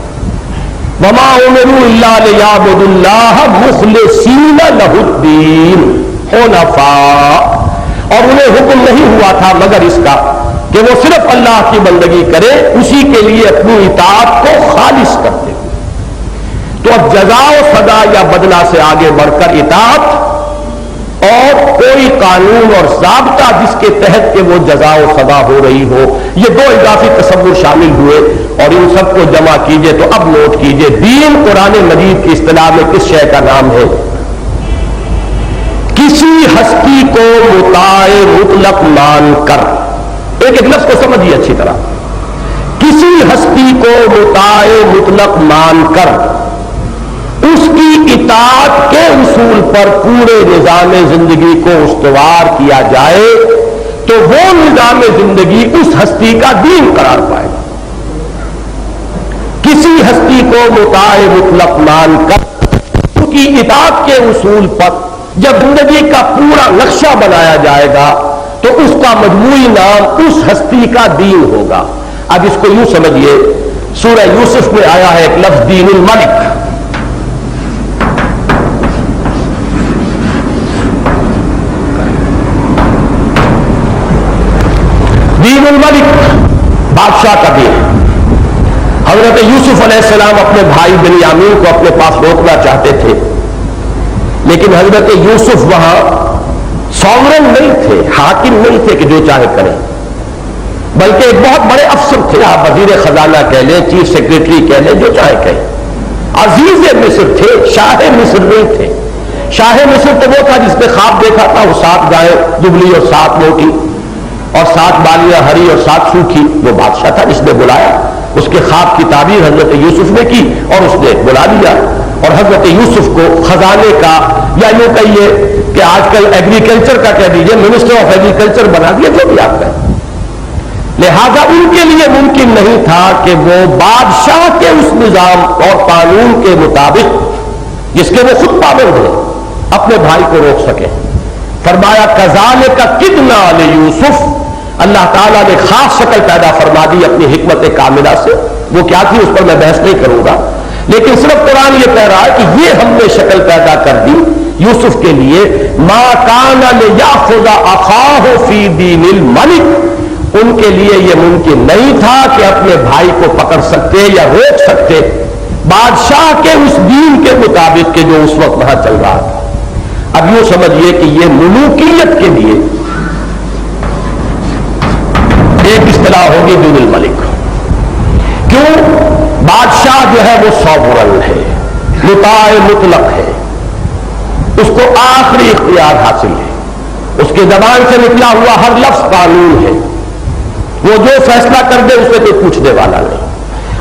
وما امروا الا لیعبدوا اللہ مخلصین لہ الدین حنفاء، اور انہیں حکم نہیں ہوا تھا مگر اس کا کہ وہ صرف اللہ کی بندگی کرے، اسی کے لیے اپنی اطاعت کو خالص کرتے ہوئے. تو اب جزا و سزا یا بدلہ سے آگے بڑھ کر اطاعت اور کوئی قانون اور ضابطہ جس کے تحت کہ وہ جزا و سزا ہو رہی ہو، یہ 2 اضافی تصور شامل ہوئے اور ان سب کو جمع کیجئے تو اب نوٹ کیجئے دین قرآن مجید کی اصطلاح میں کس شے کا نام ہے؟ کسی ہستی کو مطاع مطلق مان کر، ایک لفظ کو سمجھیے اچھی طرح، کسی ہستی کو مطاع مطلق مان کر اس کی اطاعت کے اصول پر پورے نظام زندگی کو استوار کیا جائے تو وہ نظام زندگی اس ہستی کا دین قرار پائے گا. کسی ہستی کو مطاع مطلق مان کر اس کی اطاعت کے اصول پر جب زندگی کا پورا نقشہ بنایا جائے گا تو اس کا مجموعی نام اس ہستی کا دین ہوگا. اب اس کو یوں سمجھیے، سورہ یوسف میں آیا ہے ایک لفظ دین الملک. دین الملک بادشاہ کا دین. حضرت یوسف علیہ السلام اپنے بھائی بنیامین کو اپنے پاس روکنا چاہتے تھے، لیکن حضرت یوسف وہاں سوورن نہیں تھے، حاکم نہیں تھے کہ جو چاہے کریں، بلکہ ایک بہت بڑے افسر تھے. آپ وزیر خزانہ کہہ لیں، چیف سیکرٹری کہہ لیں، جو چاہے کہیں. عزیز مصر تھے، شاہ مصر نہیں تھے. شاہ مصر تو وہ تھا جس نے خواب دیکھا تھا، وہ 7 گائیں دبلی اور 7 موٹی اور 7 بالیاں ہری اور 7 سوکھی. وہ بادشاہ تھا جس نے بلایا، اس کے خواب کی تعبیر حضرت یوسف نے کی اور اس نے بلا لیا. اور حضرت یوسف کو خزانے کا، یا یوں کہیے کہ آج کل ایگریکلچر کا کہہ دیجئے، منسٹر آف ایگریکلچر بنا دیا، جو بھی آپ کہیں. لہذا ان کے لیے ممکن نہیں تھا کہ وہ بادشاہ کے اس نظام اور قانون کے مطابق جس کے وہ خود پابند ہیں اپنے بھائی کو روک سکے. فرمایا کذالک کدنا لیوسف، اللہ تعالیٰ نے خاص شکل پیدا فرما دی اپنی حکمت کاملہ سے. وہ کیا تھی اس پر میں بحث نہیں کروں گا، لیکن صرف قرآن یہ کہہ رہا ہے کہ یہ ہم نے شکل پیدا کر دی یوسف کے لیے. ما کان لیاخذ اخاہ فی دین الملک، ان کے لیے یہ ممکن نہیں تھا کہ اپنے بھائی کو پکڑ سکتے یا روک سکتے بادشاہ کے اس دین کے مطابق کہ جو اس وقت وہاں چل رہا تھا. اب یوں سمجھیے کہ یہ ملوکیت کے لیے ایک اصطلاح ہوگی دین الملک. کیوں؟ بادشاہ جو ہے وہ سوورن ہے، مطاع مطلق ہے، اس کو آخری اختیار حاصل ہے، اس کی زبان سے نکلا ہوا ہر لفظ قانون ہے، وہ جو فیصلہ کر دے اسے کوئی پوچھنے والا نہیں.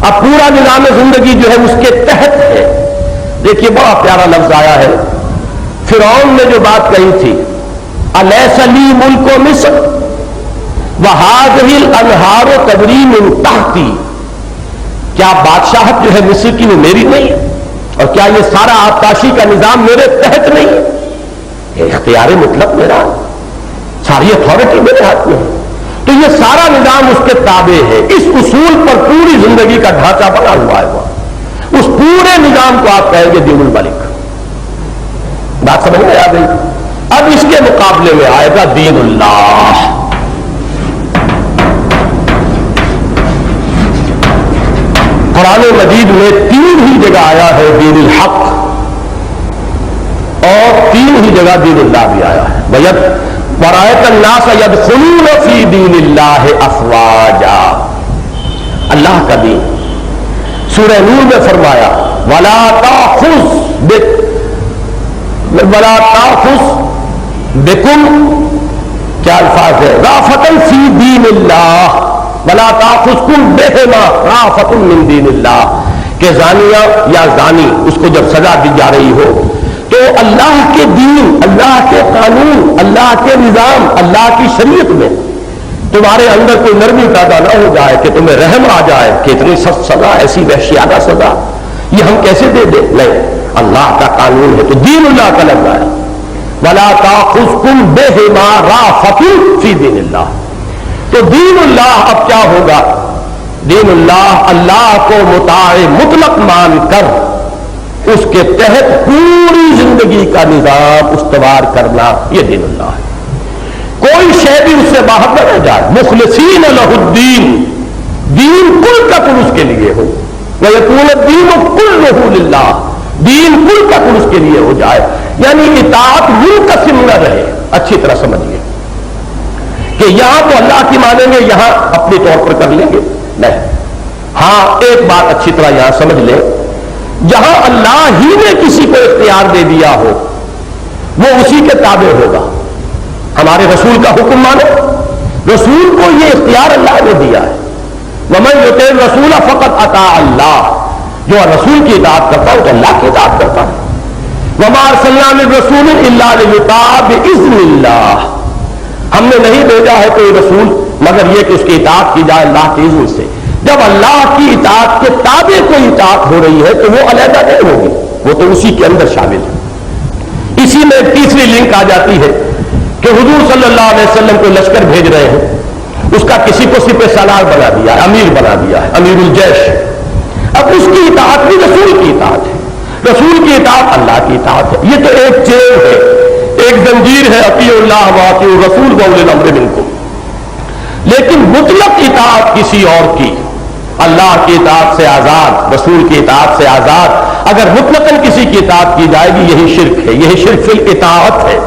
اب پورا نظام زندگی جو ہے اس کے تحت ہے. دیکھیے بڑا پیارا لفظ آیا ہے، فرعون نے جو بات کہی تھی، الیس لی ملک مصر وہذہ الانہار تجری من تحتی، کیا بادشاہت جو ہے مصر کی وہ میری نہیں ہے، اور کیا یہ سارا آبپاشی کا نظام میرے تحت نہیں ہے؟ یہ اختیار مطلق میرا، ساری اتھارٹی میرے ہاتھ میں ہے. تو یہ سارا نظام اس کے تابع ہے. اس اصول پر پوری زندگی کا ڈھانچہ بنا ہوا ہے. وہ اس پورے نظام کو آپ کہیں گے دین الملک. بات سمجھ میں آ گئی؟ اب اس کے مقابلے میں آئے گا دین اللہ. قرآن مجید میں 3 ہی جگہ آیا ہے دین الحق، اور 3 ہی جگہ دین اللہ بھی آیا ہے. وَرَأَيْتَ النَّاسَ يَدْخُلُونَ فِي دِينِ اللَّهِ أَفْوَاجًا، اللہ کا دین. سورہ نور میں فرمایا وَلَا تَأْخُذْ بِكُمْ، کیا الفاظ ہے، رَأْفَةً فِي دِينِ اللَّهِ وَلَا تَأْخُذْكُمْ بِهِمَا رَأْفَةٌ مِّن دِينِ اللَّهِ، کہ زانیہ یا زانی اس کو جب سزا دی جا رہی ہو تو اللہ کے دین، اللہ کے قانون، اللہ کے نظام، اللہ کی شریعت میں تو تمہارے اندر کوئی نرمی پیدا نہ ہو جائے کہ تمہیں رحم آ جائے کہ اتنی سخت سزا، ایسی وحشیانہ سزا یہ ہم کیسے دے دیں؟ نہیں، اللہ کا قانون ہے تو دین اللہ کا لگ رہا ہے. وَلَا تَأْخُذْكُمْ بِهِمَا رَأْفَةٌ فِي دِینِ اللَّهِ. تو دین اللہ اب کیا ہوگا؟ دین اللہ، اللہ کو مطاع مطلق مان کر اس کے تحت پوری زندگی کا نظام استوار کرنا، یہ دین اللہ ہے. کوئی شے بھی اس سے باہر نہ رہ جائے. مخلصین لہ الدین، دین کل کا کل اس کے لیے ہو. وَيَكُونَ الدِّينُ كُلُّهُ لِلَّهِ، دین کل کا کل اس کے لیے ہو جائے. یعنی اطاعت منقسم نہ رہے. اچھی طرح سمجھیے کہ یہاں تو اللہ کی مانیں گے، یہاں اپنے طور پر کر لیں گے، نہیں. ہاں ایک بات اچھی طرح یہاں سمجھ لیں، جہاں اللہ ہی نے کسی کو اختیار دے دیا ہو وہ اسی کے تابع ہوگا. ہمارے رسول کا حکم مانو، رسول کو یہ اختیار اللہ نے دیا ہے. وَمَن يُطِعِ الرَّسُولَ فَقَدْ أَطَاعَ اللَّهَ، جو رسول کی اطاعت کرتا ہے تو اللہ کی اطاعت کرتا ہے. وَمَا أَرْسَلْنَا مِن رَّسُولٍ إِلَّا لِيُطَاعَ بِإِذْنِ اللَّهِ، ہم نے نہیں بھیجا ہے کوئی رسول مگر یہ کہ اس کی اطاعت کی جائے اللہ کے اذن سے. جب اللہ کی اطاعت کے تابع کوئی اطاعت ہو رہی ہے تو وہ علیحدہ نہیں ہوگی، وہ تو اسی کے اندر شامل ہے. اسی میں ایک تیسری لنک آ جاتی ہے کہ حضور صلی اللہ علیہ وسلم کو لشکر بھیج رہے ہیں، اس کا کسی کو سپہ سالار بنا دیا ہے، امیر بنا دیا ہے، امیر الجیش. اب اس کی اطاعت بھی رسول کی اطاعت ہے، رسول کی اطاعت اللہ کی اطاعت ہے. یہ تو ایک چین ہے، ایک زنجیر ہے، اطیعوا اللہ واطیعوا الرسول واولی الامر منکم. لیکن مطلق اطاعت کسی اور کی، اللہ کی اطاعت سے آزاد، رسول کی اطاعت سے آزاد اگر مطلقاً کسی کی اطاعت کی جائے گی، یہی شرک ہے. یہی شرک فی الاطاعت ہے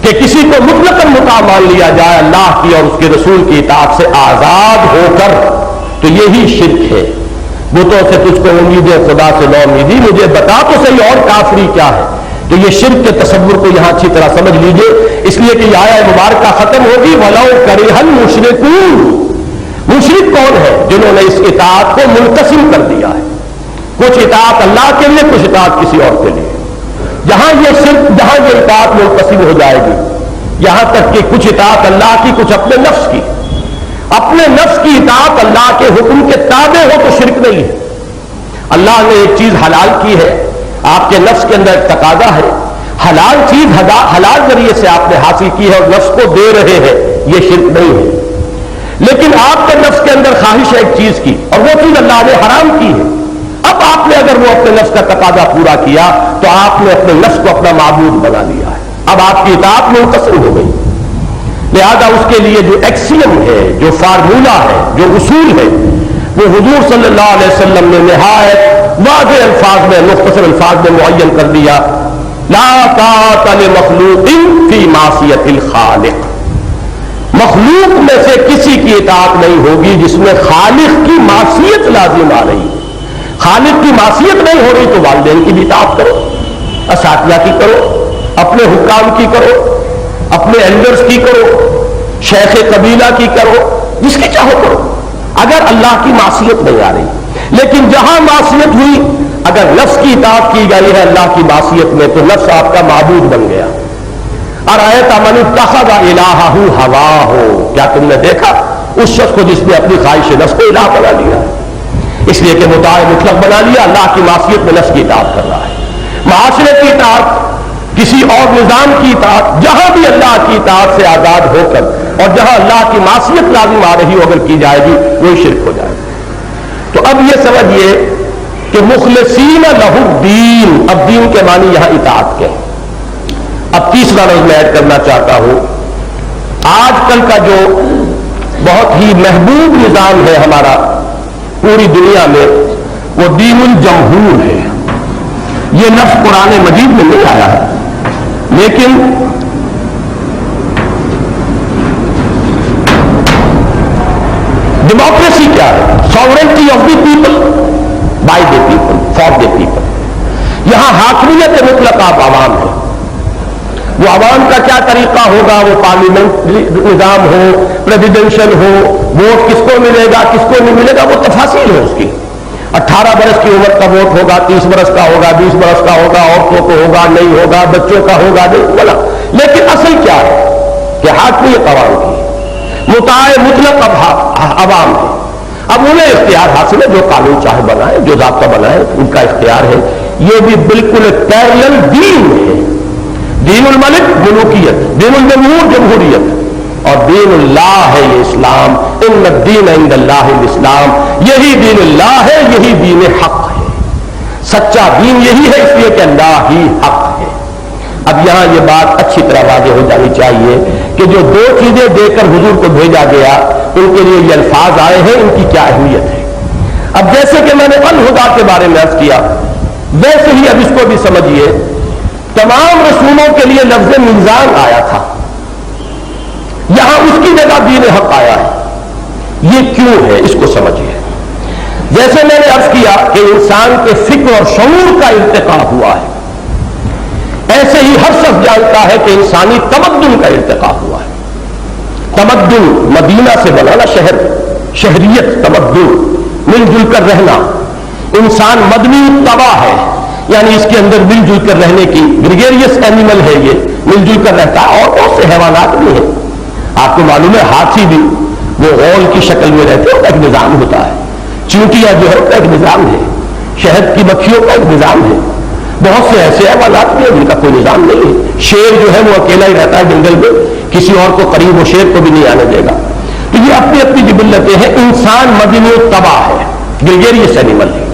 کہ کسی کو مطلقاً مطاع مان لیا جائے اللہ کی اور اس کے رسول کی اطاعت سے آزاد ہو کر، تو یہی شرک ہے. بتوں سے تجھ کو امیدیں، خدا سے نو امیدی، مجھے بتا تو صحیح اور کافری کیا ہے. تو یہ شرک کے تصور کو یہاں اچھی طرح سمجھ لیجئے، اس لیے کہ یہ آیہ مبارکہ ختم ہوگی وَلَوْ كَرِهَ الْمُشْرِكُونَ. مشرک کون ہے؟ جنہوں نے اس اطاعت کو منقسم کر دیا ہے، کچھ اطاعت اللہ کے لیے، کچھ اطاعت کسی اور کے لیے. جہاں یہ اطاعت منقسم ہو جائے گی، یہاں تک کہ کچھ اطاعت اللہ کی، کچھ اپنے نفس کی. اپنے نفس کی اطاعت اللہ کے حکم کے تابع ہو تو شرک نہیں ہے. اللہ نے ایک چیز حلال کی ہے، آپ کے نفس کے اندر ایک تقاضا ہے، حلال چیز حلال ذریعے سے آپ نے حاصل کی ہے اور نفس کو دے رہے ہیں، یہ شرک نہیں ہے. لیکن آپ کے نفس کے اندر خواہش ہے ایک چیز کی اور وہ چیز اللہ نے حرام کی ہے. اب آپ نے اگر وہ اپنے نفس کا تقاضا پورا کیا تو آپ نے اپنے نفس کو اپنا معبود بنا لیا ہے. اب آپ کی اطاعت منقسم ہو گئی. لہذا اس کے لیے جو ایکسیم ہے، جو فارمولہ ہے، جو اصول ہے، وہ حضور صلی اللہ علیہ وسلم نے نہایت واضح الفاظ میں، مختصر الفاظ میں معین کر دیا. لا طاعت لمخلوق فی معصیت الخالق. مخلوق میں سے کسی کی اطاعت نہیں ہوگی جس میں خالق کی معصیت لازم آ رہی. خالق کی معصیت نہیں ہو رہی تو والدین کی بھی اطاعت کرو، اساتذہ کی کرو، اپنے حکام کی کرو، اپنے ایلڈرز کی کرو، شیخ قبیلہ کی کرو، جس کی چاہو کرو، اگر اللہ کی معصیت نہیں آ رہی. لیکن جہاں معصیت ہوئی، اگر نفس کی اطاعت کی گئی ہے اللہ کی معصیت میں تو نفس آپ کا معبود بن گیا. ارأیت من اتخذ الہہ ہواہ، کیا تم نے دیکھا اس شخص کو جس نے اپنی خواہش نفس کو الہ بنا لیا، اس لیے کہ مطاع مطلق بنا لیا، اللہ کی معصیت میں نفس کی اطاعت کر رہا ہے. معاشرے کی اطاعت، کسی اور نظام کی اطاعت، جہاں بھی اللہ کی اطاعت سے آزاد ہو کر اور جہاں اللہ کی معصیت لازم آ رہی ہو اگر کی جائے گی وہی شرک ہو جائے گی. تو اب یہ سمجھیے کہ مخلصین لہ الدین، اب دین کے معنی یہاں اطاعت کے. اب تیسرا لفظ میں ایڈ کرنا چاہتا ہوں. آج کل کا جو بہت ہی محبوب نظام ہے ہمارا پوری دنیا میں، وہ دین الجمہور ہے. یہ لفظ قرآن مجید میں نہیں آیا ہے، لیکن ڈیموکریسی کیا ہے؟ Sovereignty of the people by the people for the people. یہاں حاکمیت مطلق آپ عوام ہے. وہ عوام کا کیا طریقہ ہوگا، وہ پارلیمنٹ نظام ہو، پریزیڈنشل ہو، ووٹ کس کو ملے گا کس کو نہیں ملے گا، وہ تفاصیل ہے اس کی. 18 برس کی عمر کا ووٹ ہوگا، 30 برس کا ہوگا، 20 برس کا ہوگا، عورتوں کو ہوگا نہیں ہوگا، بچوں کا ہوگا نہیں ہوگا. لیکن اصل کیا ہے کہ حاکمیت عوام کی. متاع مطلق عوام ہے، اب انہیں اختیار حاصل ہے، جو قانون چاہے بنائے، جو ضابطہ بنائے، ان کا اختیار ہے۔ یہ بھی بالکل ایک پیرلل دین ہے، دین الملک ملوکیت، دین الجمہور جمہوریت، اور دین اللہ ہے یہ اسلام۔ ان الدین عند اللہ الاسلام، یہی دین اللہ ہے، یہی دین حق ہے، سچا دین یہی ہے، اس لیے کہ اللہ ہی حق ہے۔ اب یہاں یہ بات اچھی طرح واضح ہو جانی چاہیے کہ جو دو چیزیں دے کر حضور کو بھیجا گیا، ان کے لیے یہ الفاظ آئے ہیں، ان کی کیا اہمیت ہے۔ اب جیسے کہ میں نے الہدیٰ کے بارے میں عرض کیا، ویسے ہی اب اس کو بھی سمجھیے، تمام رسولوں کے لیے لفظ میزان آیا تھا، یہاں اس کی جگہ دین حق آیا ہے، یہ کیوں ہے اس کو سمجھیے۔ جیسے میں نے عرض کیا کہ انسان کے فکر اور شعور کا ارتقاء ہوا ہے، ایسے ہی ہر شخص جانتا ہے کہ انسانی تمدن کا ارتقاء ہوا ہے۔ تمدن مدینہ سے بنانا شہر، شہریت، تمدن، مل جل کر رہنا۔ انسان مدنی طبع ہے، یعنی اس کے اندر مل جل کر رہنے کی، گریگیریس اینیمل ہے، یہ مل جل کر رہتا ہے، اور بہت سے حیوانات بھی ہیں۔ آپ کو معلوم ہے ہاتھی بھی وہ غول کی شکل میں رہتے ہیں، ایک نظام ہوتا ہے۔ چینٹیاں جو ہے اس کا ایک نظام ہے، شہد کی مکھیوں کا ایک نظام ہے۔ بہت سے ایسے حیوانات بھی ہیں جن کا کوئی نظام نہیں ہے۔ شیر جو ہے وہ اکیلا ہی رہتا ہے جنگل میں، کسی اور کو قریب وہ شیر کو بھی نہیں آنے دے گا۔ تو یہ اپنی اپنی جبلتیں ہیں، انسان مدنی طبع ہے، گریگیریس اینیمل ہے۔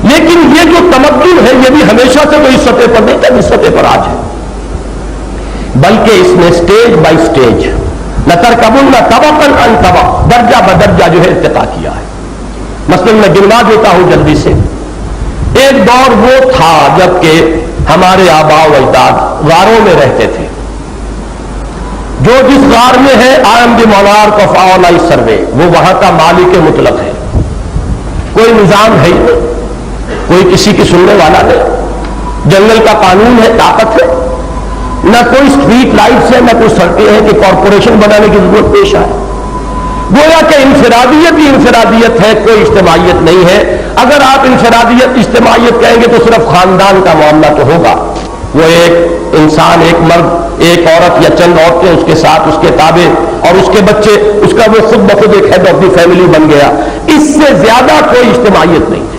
لیکن یہ جو تمدن ہے یہ بھی ہمیشہ سے کوئی سطح پر نہیں تھا جس سطح پر آج ہے، بلکہ اس نے سٹیج بائی سٹیج، لترکبن طبقا عن طبق، درجہ بدرجہ جو ہے ارتقا کیا ہے۔ مثلا میں گنوا دیتا ہوں جلدی سے، ایک دور وہ تھا جب کہ ہمارے آباء و اجداد غاروں میں رہتے تھے۔ جو جس غار میں ہے I am the monarch of all I survey, وہ وہاں کا مالک مطلق ہے، کوئی نظام ہے ہی نہیں، کوئی کسی کی سننے والا نہیں، جنگل کا قانون ہے، طاقت ہے، نہ کوئی اسٹریٹ لائٹس ہے، نہ کوئی سڑکیں ہیں کہ کارپوریشن بنانے کی ضرورت پیش آئے۔ گویا کہ انفرادیت ہی انفرادیت ہے، کوئی اجتماعیت نہیں ہے۔ اگر آپ انفرادیت اجتماعیت کہیں گے تو صرف خاندان کا معاملہ تو ہوگا، وہ ایک انسان، ایک مرد، ایک عورت یا چند عورتیں اس کے ساتھ، اس کے تابع، اور اس کے بچے، اس کا وہ خود بخود ایک ہیڈ آف دی فیملی بن گیا۔ اس سے زیادہ کوئی اجتماعیت نہیں تھی۔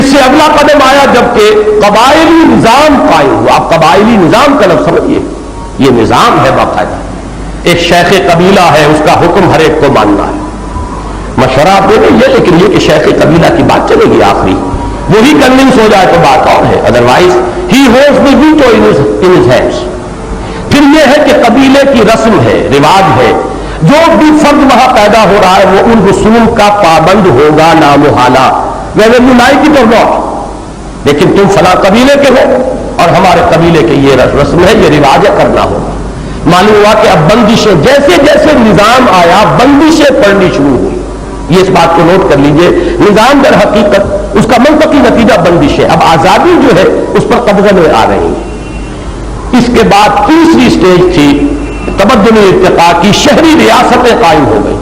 اس سے اگلا قدم آیا جبکہ قبائلی نظام قائم ہوا۔ آپ قبائلی نظام کا لفظ سمجھیے، یہ نظام ہے باقاعدہ، ایک شیخ قبیلہ ہے، اس کا حکم ہر ایک کو ماننا ہے۔ مشورہ آپ دے دیں یہ، لیکن یہ کہ شیخ قبیلہ کی بات چلے گی آخری، وہی کنونس ہو جائے تو بات اور ہے، otherwise he holds the veto in his hands. پھر یہ ہے کہ قبیلے کی رسم ہے، رواج ہے، جو بھی فرد وہاں پیدا ہو رہا ہے وہ ان رسوم کا پابند ہوگا نامحالہ، whether you like it or not۔ لیکن تم فلاں قبیلے کے ہو اور ہمارے قبیلے کے یہ رسم ہے، یہ رواج ہے، کرنا ہوگا۔ معلوم ہوا کہ اب بندشیں، جیسے جیسے نظام آیا بندشیں پڑنی شروع ہوئی۔ یہ اس بات کو نوٹ کر لیجئے، نظام در حقیقت اس کا منطقی نتیجہ بندش ہے۔ اب آزادی جو ہے اس پر قبضہ میں آ رہی ہے۔ اس کے بعد تیسری سٹیج تھی تمدن ارتقاء کی، شہری ریاستیں قائم ہو گئی۔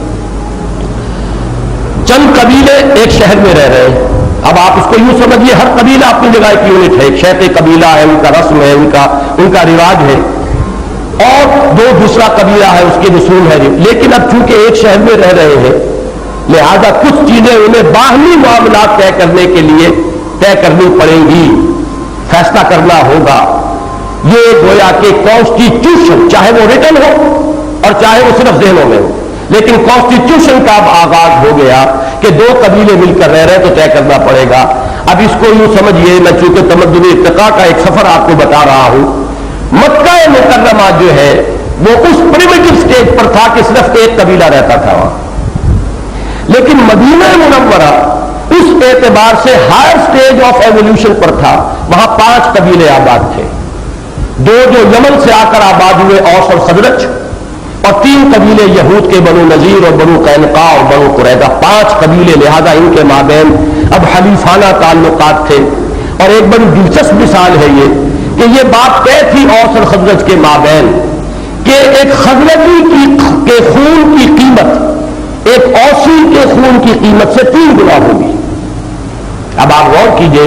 چند قبیلے ایک شہر میں رہ رہے ہیں، اب آپ اس کو یوں سمجھیے ہر قبیلہ اپنی جگہ ایک یونٹ ہے، ایک شیخ قبیلہ ہے، ان کا رسم ہے، ان کا رواج ہے، اور دوسرا قبیلہ ہے، اس کے رسوم ہے۔ لیکن اب چونکہ ایک شہر میں رہ رہے ہیں لہذا کچھ چیزیں انہیں باہمی معاملات طے کرنے کے لیے طے کرنی پڑیں گی، فیصلہ کرنا ہوگا۔ یہ گویا کہ کانسٹیٹیوشن، چاہے وہ ریٹن ہو اور چاہے وہ صرف ذہنوں میں ہو، لیکن کانسٹیٹیوشن کا اب آغاز ہو گیا کہ دو قبیلے مل کر رہ رہے تو طے کرنا پڑے گا۔ اب اس کو یوں سمجھیے، میں چونکہ تمدن ارتقاء کا ایک سفر آپ کو بتا رہا ہوں، مکہ مکرمہ جو ہے وہ اس پریمیٹو سٹیج پر تھا کہ صرف ایک قبیلہ رہتا تھا وہاں، لیکن مدینہ منورہ اس اعتبار سے ہائر سٹیج آف ایوولوشن پر تھا، وہاں 5 قبیلے آباد تھے، 2 جو یمن سے آ کر آباد ہوئے، اوس اور خزرج، اور 3 قبیلے یہود کے، بنو نذیر اور بنو قینقاع اور بنو قریظہ، 5 قبیلے، لہذا ان کے مابین اب حلیفانہ تعلقات تھے۔ اور ایک بڑی دلچسپ مثال ہے یہ کہ یہ بات طے تھی اوس اور خزرج کے مابین کہ ایک خزرجی کے خون کی قیمت ایک اوسی کے خون کی قیمت سے 3 گنا ہوگی۔ اب آپ غور کیجئے،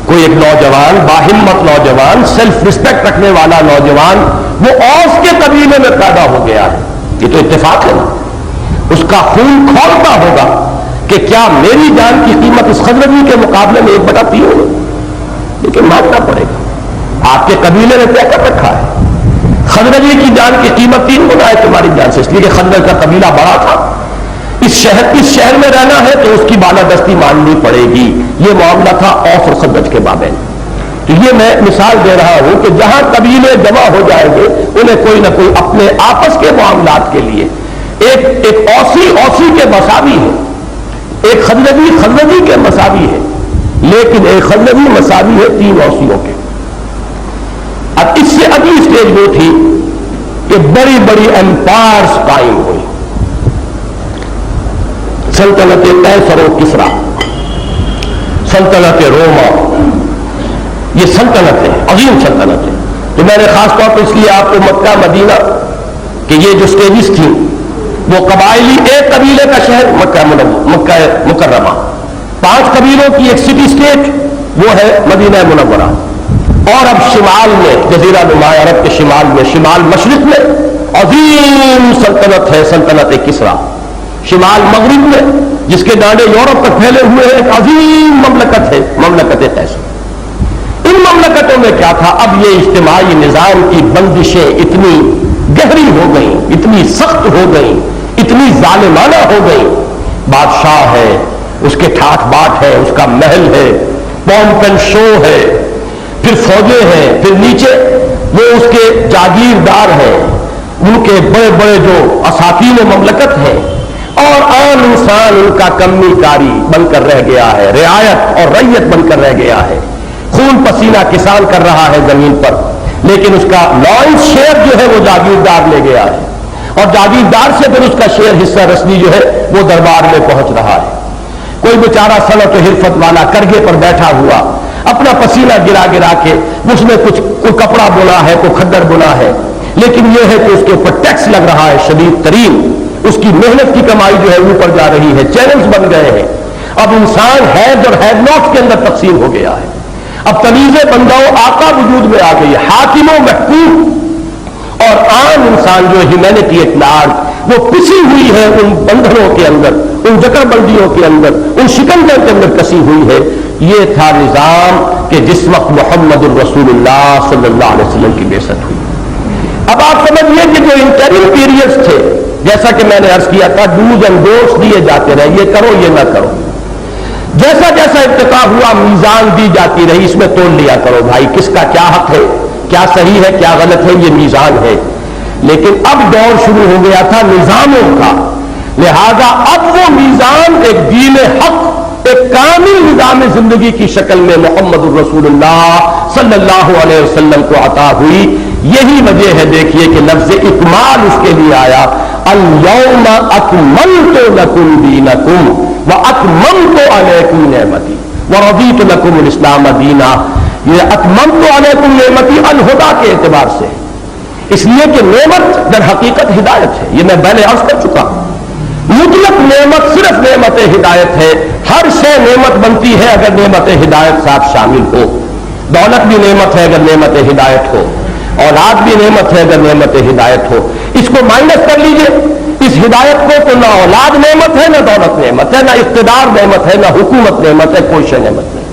کوئی ایک نوجوان، باہمت نوجوان، سیلف ریسپیکٹ رکھنے والا نوجوان، وہ اوس کے قبیلے میں پیدا ہو گیا ہے، یہ تو اتفاق ہے نا. اس کا خون کھولتا ہوگا کہ کیا میری جان کی قیمت اس خزرجی کے مقابلے میں 1/3 ہے. لیکن ماننا پڑے گا آپ کے قبیلے نے طے کر رکھا ہے خزرجی کی جان کی قیمت 3 گنا ہے تمہاری جان سے، اس لیے کہ خزرج کا قبیلہ بڑا تھا. اس شہر میں رہنا ہے تو اس کی بالادستی ماننی پڑے گی. یہ معاملہ تھا اوس اور خزرج کے بابین. تو یہ میں مثال دے رہا ہوں کہ جہاں قبیلے جمع ہو جائیں گے انہیں کوئی نہ کوئی اپنے آپس کے معاملات کے لیے ایک اوسی کے مساوی ہے، ایک خزرجی کے مساوی ہے، لیکن ایک خزرجی مساوی ہے 3 اوسیوں کے. اب اس سے اگلی اسٹیج وہ تھی کہ بڑی بڑی امپائرز قائم ہوئی. سلطنت قیصر و کسریٰ، سلطنت روما، یہ سلطنتیں عظیم سلطنتیں. تو میں نے خاص طور پر اس لیے آپ کو مکہ مدینہ کہ یہ جو سٹیجز تھیں وہ قبائلی ایک قبیلے کا شہر مکہ مکرمہ، 5 قبیلوں کی ایک سٹی اسٹیٹ وہ ہے مدینہ منورہ. اور اب شمال میں جزیرہ نما عرب کے شمال میں شمال مشرق میں عظیم سلطنت ہے سلطنت کسریٰ. شمال مغرب میں جس کے ڈانڈے یورپ تک پھیلے ہوئے ہیں ایک عظیم مملکت ہے مملکت قیصر. ان مملکتوں میں کیا تھا، اب یہ اجتماعی نظام کی بندشیں اتنی گہری ہو گئیں، اتنی سخت ہو گئیں، اتنی ظالمانہ ہو گئیں. بادشاہ ہے، اس کے ٹھاٹ باٹ ہے، اس کا محل ہے، پومپ اینڈ شو ہے، پھر فوجیں ہیں، پھر نیچے وہ اس کے جاگیردار ہیں، ان کے بڑے بڑے جو اساطین مملکت ہیں، اور عام انسان ان کا کمی کاری بن کر رہ گیا ہے، رعایت اور ریت بن کر رہ گیا ہے. خون پسینہ کسان کر رہا ہے زمین پر، لیکن اس کا لائنس شیئر جو ہے وہ جاگیردار لے گیا ہے، اور جاگیردار سے پھر اس کا شیئر حصہ رسمی جو ہے وہ دربار میں پہنچ رہا ہے. کوئی بیچارہ صنعت و حرفت والا کرگے پر بیٹھا ہوا اپنا پسینہ گرا گرا کے اس میں کوئی کپڑا بنا ہے، کوئی کھدر بنا ہے، لیکن یہ ہے کہ اس کے اوپر ٹیکس لگ رہا ہے شدید ترین. اس کی محنت کی کمائی جو ہے اوپر جا رہی ہے، چینلز بن گئے ہیں. اب انسان ہیڈ اور ہیڈ ناٹ کے اندر تقسیم ہو گیا ہے. اب تمیز بندہ و آقا وجود میں آ گئی ہے، حاکم و محکوم، اور عام انسان جو ہیومینٹی ایٹ لارج وہ پسی ہوئی ہے ان بندھنوں کے اندر، ان جکڑ بندیوں کے اندر، ان شکنجوں کے اندر کسی ہوئی ہے. یہ تھا نظام کہ جس وقت محمد الرسول اللہ صلی اللہ علیہ وسلم کی بعثت ہوئی. اب آپ سمجھیے کہ جو انٹرم پیریڈز تھے، جیسا کہ میں نے عرض کیا تھا، ڈوز اینڈ ڈونٹس دیے جاتے رہے، یہ کرو یہ نہ کرو. جیسا جیسا ارتقا ہوا میزان دی جاتی رہی، اس میں تول لیا کرو بھائی کس کا کیا حق ہے، کیا صحیح ہے کیا غلط ہے، یہ میزان ہے. لیکن اب دور شروع ہو گیا تھا نظاموں کا، لہذا اب وہ میزان ایک دین حق، ایک کامل نظام زندگی کی شکل میں محمد الرسول اللہ صلی اللہ علیہ وسلم کو عطا ہوئی. یہی وجہ ہے دیکھیے کہ لفظ اکمال اس کے لیے آیا، اليوم اکملت لکم دینکم واتممت علیکم نعمتی ورضیت لکم الاسلام دینا. یہ اتممت علیکم نعمتی الہدا کے اعتبار سے، اس لیے کہ نعمت در حقیقت ہدایت ہے. یہ میں پہلے عرض کر چکا ہوں، مطلق نعمت صرف نعمت ہدایت ہے. ہر شے نعمت بنتی ہے اگر نعمت ہدایت ساتھ شامل ہو. دولت بھی نعمت ہے اگر نعمت ہدایت ہو، اولاد بھی نعمت ہے اگر نعمت ہدایت ہو. اس کو مائنس کر لیجئے، اس ہدایت کو تو نہ اولاد نعمت ہے، نہ دولت نعمت ہے، نہ اقتدار نعمت ہے، نہ حکومت نعمت ہے، کوئی شے نعمت نہیں.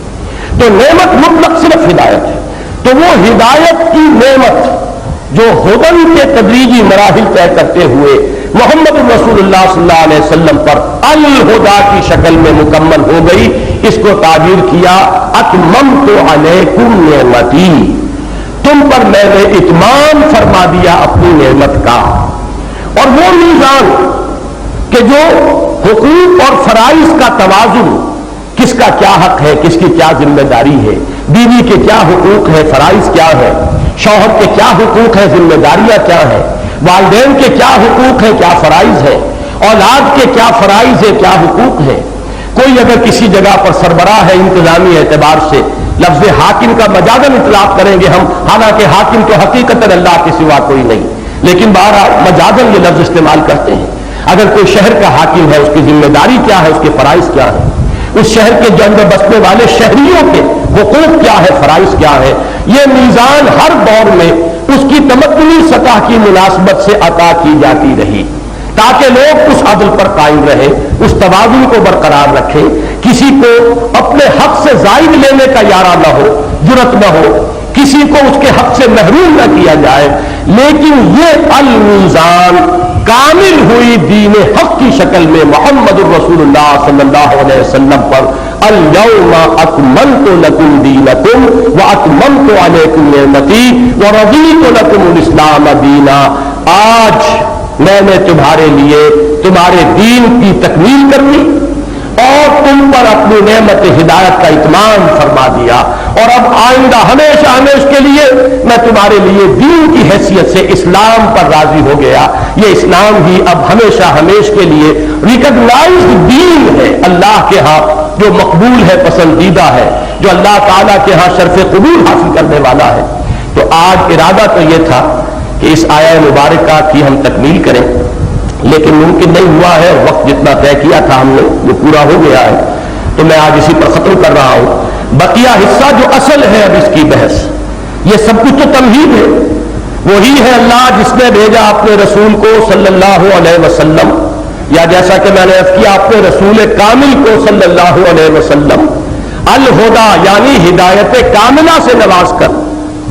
تو نعمت مطلق صرف ہدایت ہے. تو وہ ہدایت کی نعمت جو ہدن کے تدریجی مراحل طے کرتے ہوئے محمد رسول اللہ صلی اللہ علیہ وسلم پر الہدا کی شکل میں مکمل ہو گئی، اس کو تعبیر کیا اتممت علیکم نعمتی، تم پر میں نے اتمام فرما دیا اپنی نعمت کا. اور وہ میزان کہ جو حقوق اور فرائض کا توازن، کس کا کیا حق ہے، کس کی کیا ذمہ داری ہے، بیوی کے کیا حقوق ہے، فرائض کیا ہے، شوہر کے کیا حقوق ہے، ذمہ داریاں کیا ہے، والدین کے کیا حقوق ہے، کیا فرائض ہے، اولاد کے کیا فرائض ہے، کیا حقوق ہے. کوئی اگر کسی جگہ پر سربراہ ہے انتظامی اعتبار سے، لفظ حاکم کا مجازن اطلاق کریں گے ہم، حالانکہ حاکم تو حقیقت اللہ کے سوا کوئی نہیں، لیکن بہرحال مجازن یہ لفظ استعمال کرتے ہیں. اگر کوئی شہر کا حاکم ہے، اس کی ذمہ داری کیا ہے، اس کے فرائض کیا ہے، اس شہر کے اندر بسنے والے شہریوں کے حقوق کیا ہے، فرائض کیا ہے. یہ میزان ہر دور میں اس کی تمدنی سطح کی مناسبت سے عطا کی جاتی رہی، تاکہ لوگ اس عدل پر قائم رہے، اس توازن کو برقرار رکھے، کسی کو اپنے حق سے زائد لینے کا یارہ نہ ہو، جرت نہ ہو، کسی کو اس کے حق سے محروم نہ کیا جائے۔ لیکن یہ المیزان کامل ہوئی دین حق کی شکل میں محمد الرسول اللہ صلی اللہ علیہ وسلم پر اليوم اکملت لکم دینکم واتممت علیکم نعمتی ورضیت لکم الاسلام دینا۔ آج میں نے تمہارے لیے تمہارے دین کی تکمیل کر دی اور تم پر اپنی نعمت ہدایت کا اتمام فرما دیا، اور اب آئندہ ہمیشہ ہمیشہ کے لیے میں تمہارے لیے دین کی حیثیت سے اسلام پر راضی ہو گیا۔ یہ اسلام ہی اب ہمیشہ ہمیشہ کے لیے ریکگنائزڈ دین ہے اللہ کے ہاں، جو مقبول ہے، پسندیدہ ہے، جو اللہ تعالیٰ کے ہاں شرف قبول حاصل کرنے والا ہے۔ تو آج ارادہ تو یہ تھا کہ اس آیہ مبارکہ کی ہم تکمیل کریں، لیکن ممکن نہیں ہوا ہے، وقت جتنا طے کیا تھا ہم نے وہ پورا ہو گیا ہے، تو میں آج اسی پر ختم کر رہا ہوں۔ بقیہ حصہ جو اصل ہے اب اس کی بحث، یہ سب کچھ تو تمہید ہے، وہی ہے اللہ جس نے بھیجا اپنے رسول کو صلی اللہ علیہ وسلم، یا جیسا کہ میں نے عرض کیا اپنے رسول کامل کو صلی اللہ علیہ وسلم، الہدا یعنی ہدایت کاملہ سے نواز کر،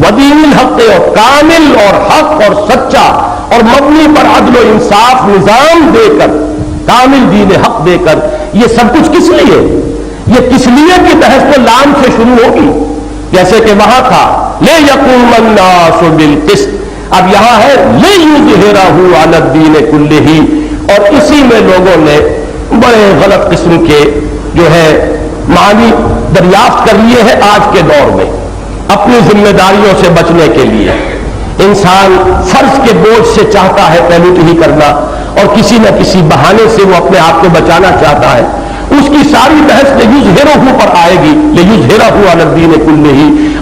ودین الحق اور کامل اور حق اور سچا اور مبنی پر عدل و انصاف نظام دے کر، کامل دین حق دے کر۔ یہ سب کچھ کس لیے؟ یہ کس لیے کی بحث تو لام سے شروع ہوگی، جیسے کہ وہاں تھا لِيَقُومَ النَّاسُ بِالْقِسْطِ، اب یہاں ہے لِيُظْهِرَهُ عَلَى الدِّينِ كُلِّهِ، اور اسی میں لوگوں نے بڑے غلط قسم کے جو ہے معنی دریافت کر لیے ہیں آج کے دور میں اپنی ذمہ داریوں سے بچنے کے لیے۔ انسان فرض کے بوجھ سے چاہتا ہے پہلوٹی کرنا، اور کسی نہ کسی بہانے سے وہ اپنے آپ کو بچانا چاہتا ہے۔ اس کی ساری بحث لِيُظْهِرَهُ پر آئے گی، لِيُظْهِرَهُ عَلَى الدِّينِ كُلِّهِ۔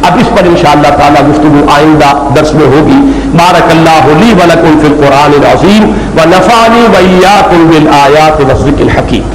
اب اس پر انشاءاللہ تعالی گفتگو آئندہ درس میں ہوگی۔ بارک اللہ لی ولکم فی القرآن العظیم ونفعنی وإیاکم بالآیات والذکر الحکیم۔